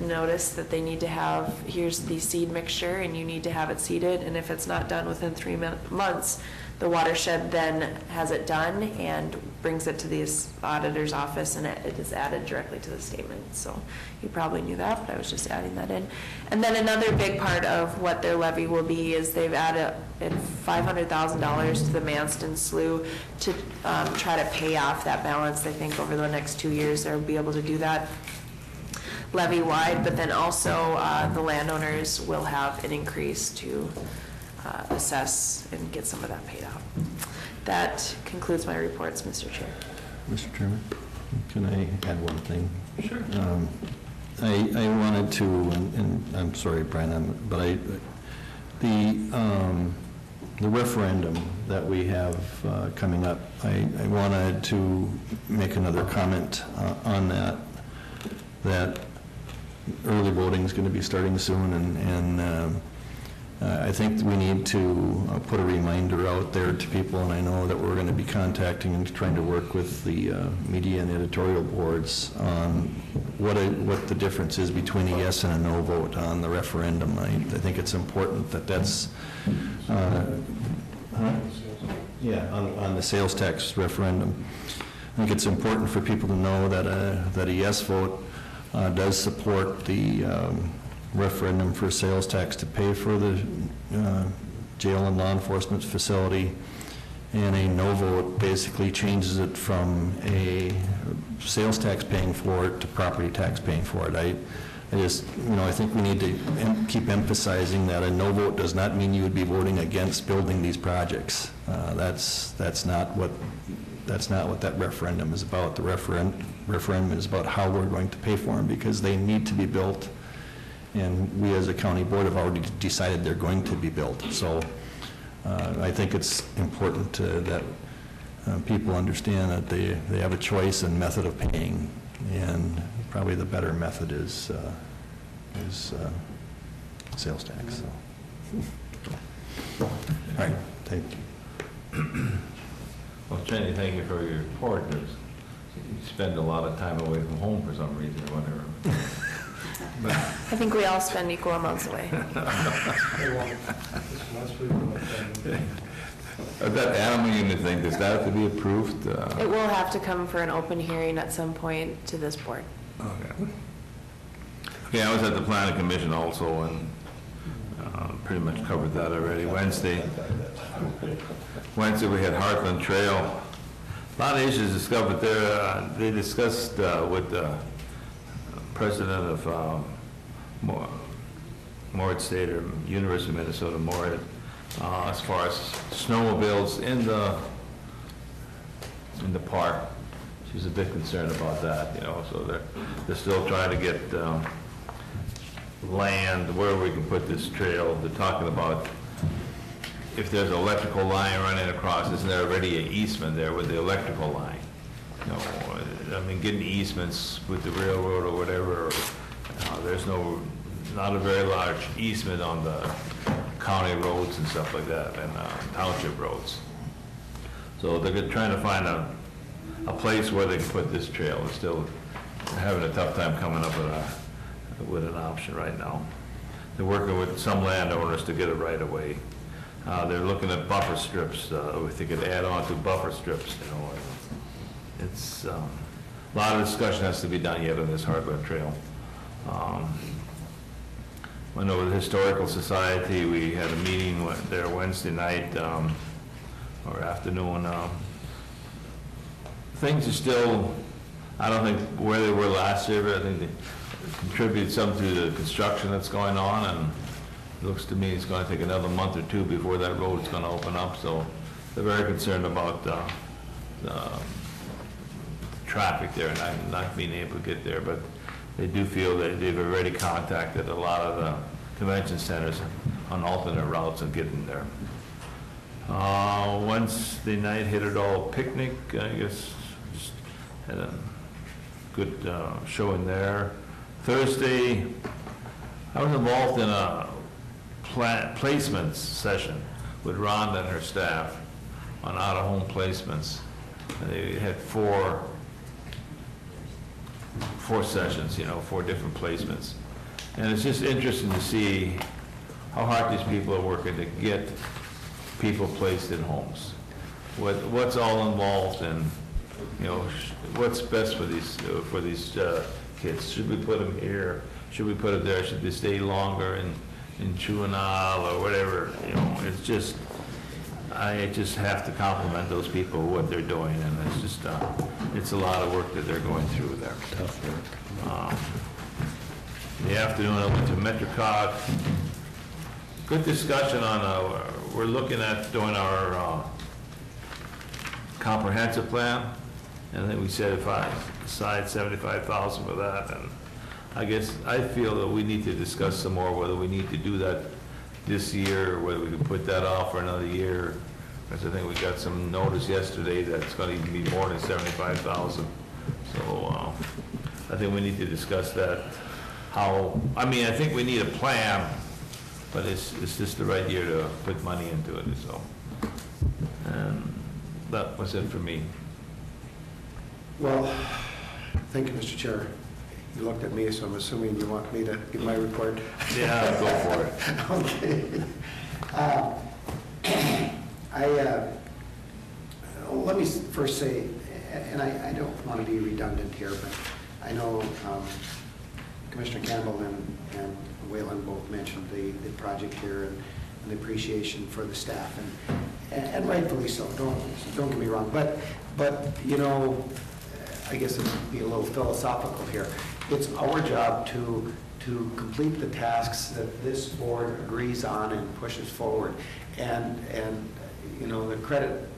Speaker 5: notice that they need to have, here's the seed mixture and you need to have it seeded, and if it's not done within 3 months, the watershed then has it done and brings it to the auditor's office, and it is added directly to the statement. So you probably knew that, but I was just adding that in. And then another big part of what their levy will be is they've added $500,000 to the Manston Slough to try to pay off that balance. They think over the next 2 years they'll be able to do that levy-wide, but then also the landowners will have an increase to assess and get some of that paid out. That concludes my reports, Mr. Chair.
Speaker 6: Mr. Chairman, can I add one thing?
Speaker 1: Sure.
Speaker 6: I wanted to, and I'm sorry, Brian, but the referendum that we have coming up, I wanted to make another comment on that early voting is going to be starting soon, and I think we need to put a reminder out there to people, and I know that we're going to be contacting and trying to work with the media and editorial boards on what the difference is between a yes and a no vote on the referendum. I think it's important that that's on the sales tax referendum. I think it's important for people to know that a yes vote does support the referendum for sales tax to pay for the jail and law enforcement facility, and a no vote basically changes it from a sales tax paying for it to property tax paying for it. I just, I think we need to keep emphasizing that a no vote does not mean you would be voting against building these projects. That's not what that referendum is about. The referendum is about how we're going to pay for them, because they need to be built. And we as a county board have already decided they're going to be built. So I think it's important that people understand that they have a choice and method of paying, and probably the better method is sales tax. So. All right, thank you.
Speaker 1: Well, Jenny, thank you for your report. You spend a lot of time away from home for some reason or whatever.
Speaker 5: I think we all spend equal amounts away.
Speaker 1: That animal unit thing, does that have to be approved?
Speaker 5: It will have to come for an open hearing at some point to this board.
Speaker 1: Okay. Yeah, I was at the planning commission also, and pretty much covered that already. Wednesday we had Heartland Trail. A lot of issues discovered there. They discussed with the president of Morehead State, or University of Minnesota Morehead, as far as snowmobiles in the park. She's a bit concerned about that, so they're still trying to get land where we can put this trail. They're talking about if there's an electrical line running across, isn't there already an easement there with the electrical line? Getting easements with the railroad or whatever, there's not a very large easement on the county roads and stuff like that, and township roads. So they're trying to find a place where they can put this trail. It's still having a tough time coming up with an option right now. They're working with some landowners to get it right away. They're looking at buffer strips, if they could add on to buffer strips, you know. It's, a lot of discussion has to be done yet on this Heartland Trail. I know with the Historical Society, we had a meeting there Wednesday night, or afternoon. Things are still, I don't think where they were last year, but I think they contribute some to the construction that's going on, and it looks to me it's going to take another month or two before that road's going to open up, so they're very concerned about the traffic there and not being able to get there, but they do feel that they've already contacted a lot of the convention centers on alternate routes of getting there. Wednesday night, hit it all picnic, I guess, just had a good showing there. Thursday, I was involved in a placements session with Rhonda and her staff on out-of-home placements. And they had four sessions, you know, 4 different placements. And it's just interesting to see how hard these people are working to get people placed in homes. What's all involved in, you know, what's best for these kids? Should we put them here? Should we put them there? Should they stay longer in Juvenile or whatever? You know, it's just, I just have to compliment those people what they're doing, and it's just, it's a lot of work that they're going through there. Tough work. In the afternoon, I went to MetroCog. Good discussion on, we're looking at doing our comprehensive plan, and then we set aside $75,000 for that, and I guess I feel that we need to discuss some more whether we need to do that this year, or whether we can put that off for another year. Because I think we got some notice yesterday that it's going to even be more than $75,000. So I think we need to discuss that. I think we need a plan, but it's just the right year to put money into it. So, and that was it for me.
Speaker 7: Well, thank you, Mr. Chair. You looked at me, so I'm assuming you want me to give my report.
Speaker 1: Yeah, go for it.
Speaker 7: Okay. Let me first say, and I don't want to be redundant here, but I know Commissioner Campbell and Wayland both mentioned the project here and the appreciation for the staff, and rightfully so. Don't get me wrong, but you know, I guess it'd be a little philosophical here. It's our job to complete the tasks that this board agrees on and pushes forward, and you know, the credit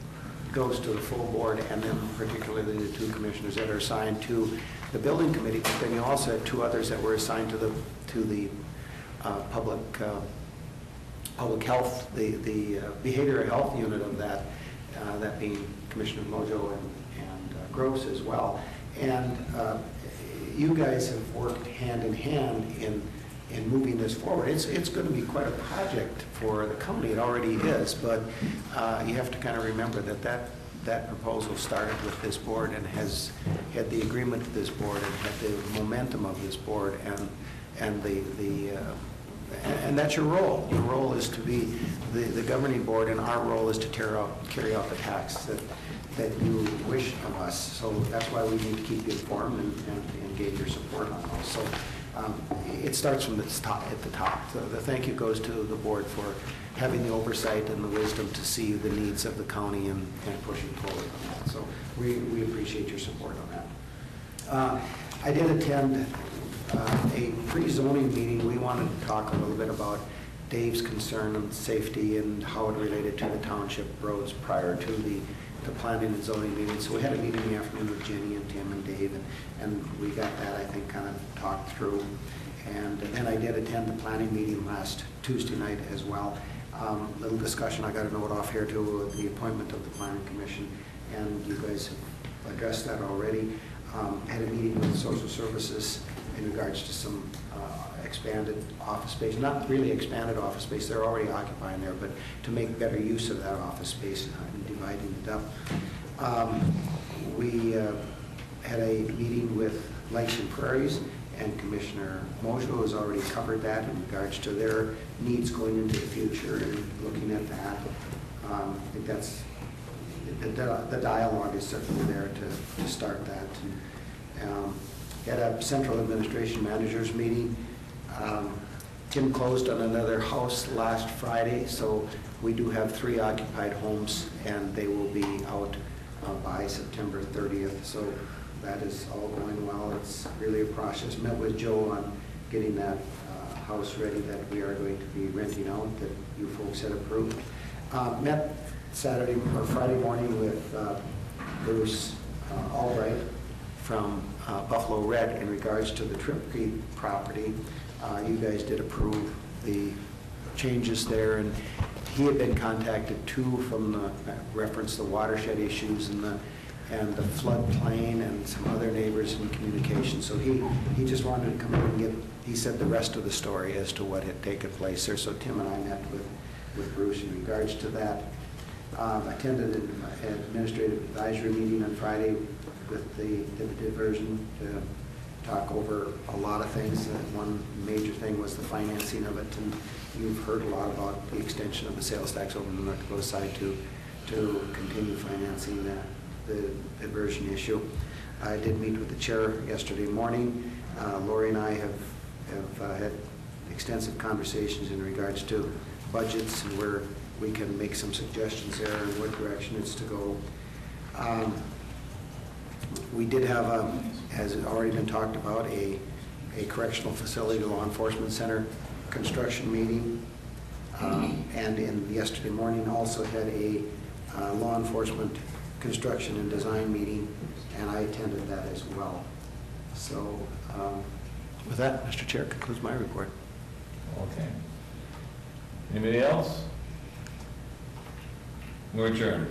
Speaker 7: goes to the full board, and then particularly the 2 commissioners that are assigned to the building committee. But then you also have 2 others that were assigned to the public health, the behavioral health unit of that, that being Commissioner Mojo and Gross as well. And you guys have worked hand in hand in moving this forward. It's going to be quite a project for the county. It already is, but you have to kind of remember that proposal started with this board and has had the agreement of this board and had the momentum of this board, and that's your role. Your role is to be the governing board, and our role is to carry out the tasks that you wish of us. So that's why we need to keep you informed and get your support on those. So it starts from the top, at the top. So the thank you goes to the board for having the oversight and the wisdom to see the needs of the county and pushing forward on that. So we appreciate your support on that. I did attend a pre-zoning meeting. We wanted to talk a little bit about Dave's concern on safety and how it related to the township roads prior to the planning and zoning meeting. So we had a meeting in the afternoon with Jenny and Tim and Dave, and we got that, I think, kind of talked through. And then I did attend the planning meeting last Tuesday night as well. Little discussion, I got a note off here too, the appointment of the planning commission, and you guys have addressed that already. Had a meeting with social services in regards to some expanded office space, not really expanded office space, they're already occupying there, but to make better use of that office space and dividing it up. We had a meeting with Lakes and Prairies, and Commissioner Mojo has already covered that in regards to their needs going into the future and looking at that. I think that's, the dialogue is certainly there to start that. At a central administration managers meeting, Tim closed on another house last Friday, so we do have 3 occupied homes, and they will be out by September 30th. So that is all going well. It's really a process. Met with Joe on getting that house ready that we are going to be renting out, that you folks had approved. Met Saturday or Friday morning with Bruce Albright from Buffalo Red in regards to the Trip Creek property. You guys did approve the changes there, and he had been contacted too from the reference the watershed issues and the floodplain and some other neighbors in communication. So he just wanted to come in and get, he said, the rest of the story as to what had taken place there. So Tim and I met with Bruce in regards to that. Attended an administrative advisory meeting on Friday with the diversion to talk over a lot of things. One major thing was the financing of it, and you've heard a lot about the extension of the sales tax over on the North Dakota side to continue financing the diversion issue. I did meet with the chair yesterday morning. Lori and I have had extensive conversations in regards to budgets and where we can make some suggestions there and what direction it's to go. We did have, as already been talked about, a correctional facility law enforcement center construction meeting. And in yesterday morning also had a law enforcement construction and design meeting, and I attended that as well. So with that, Mr. Chair, concludes my report.
Speaker 1: Okay. Anybody else? We're adjourned.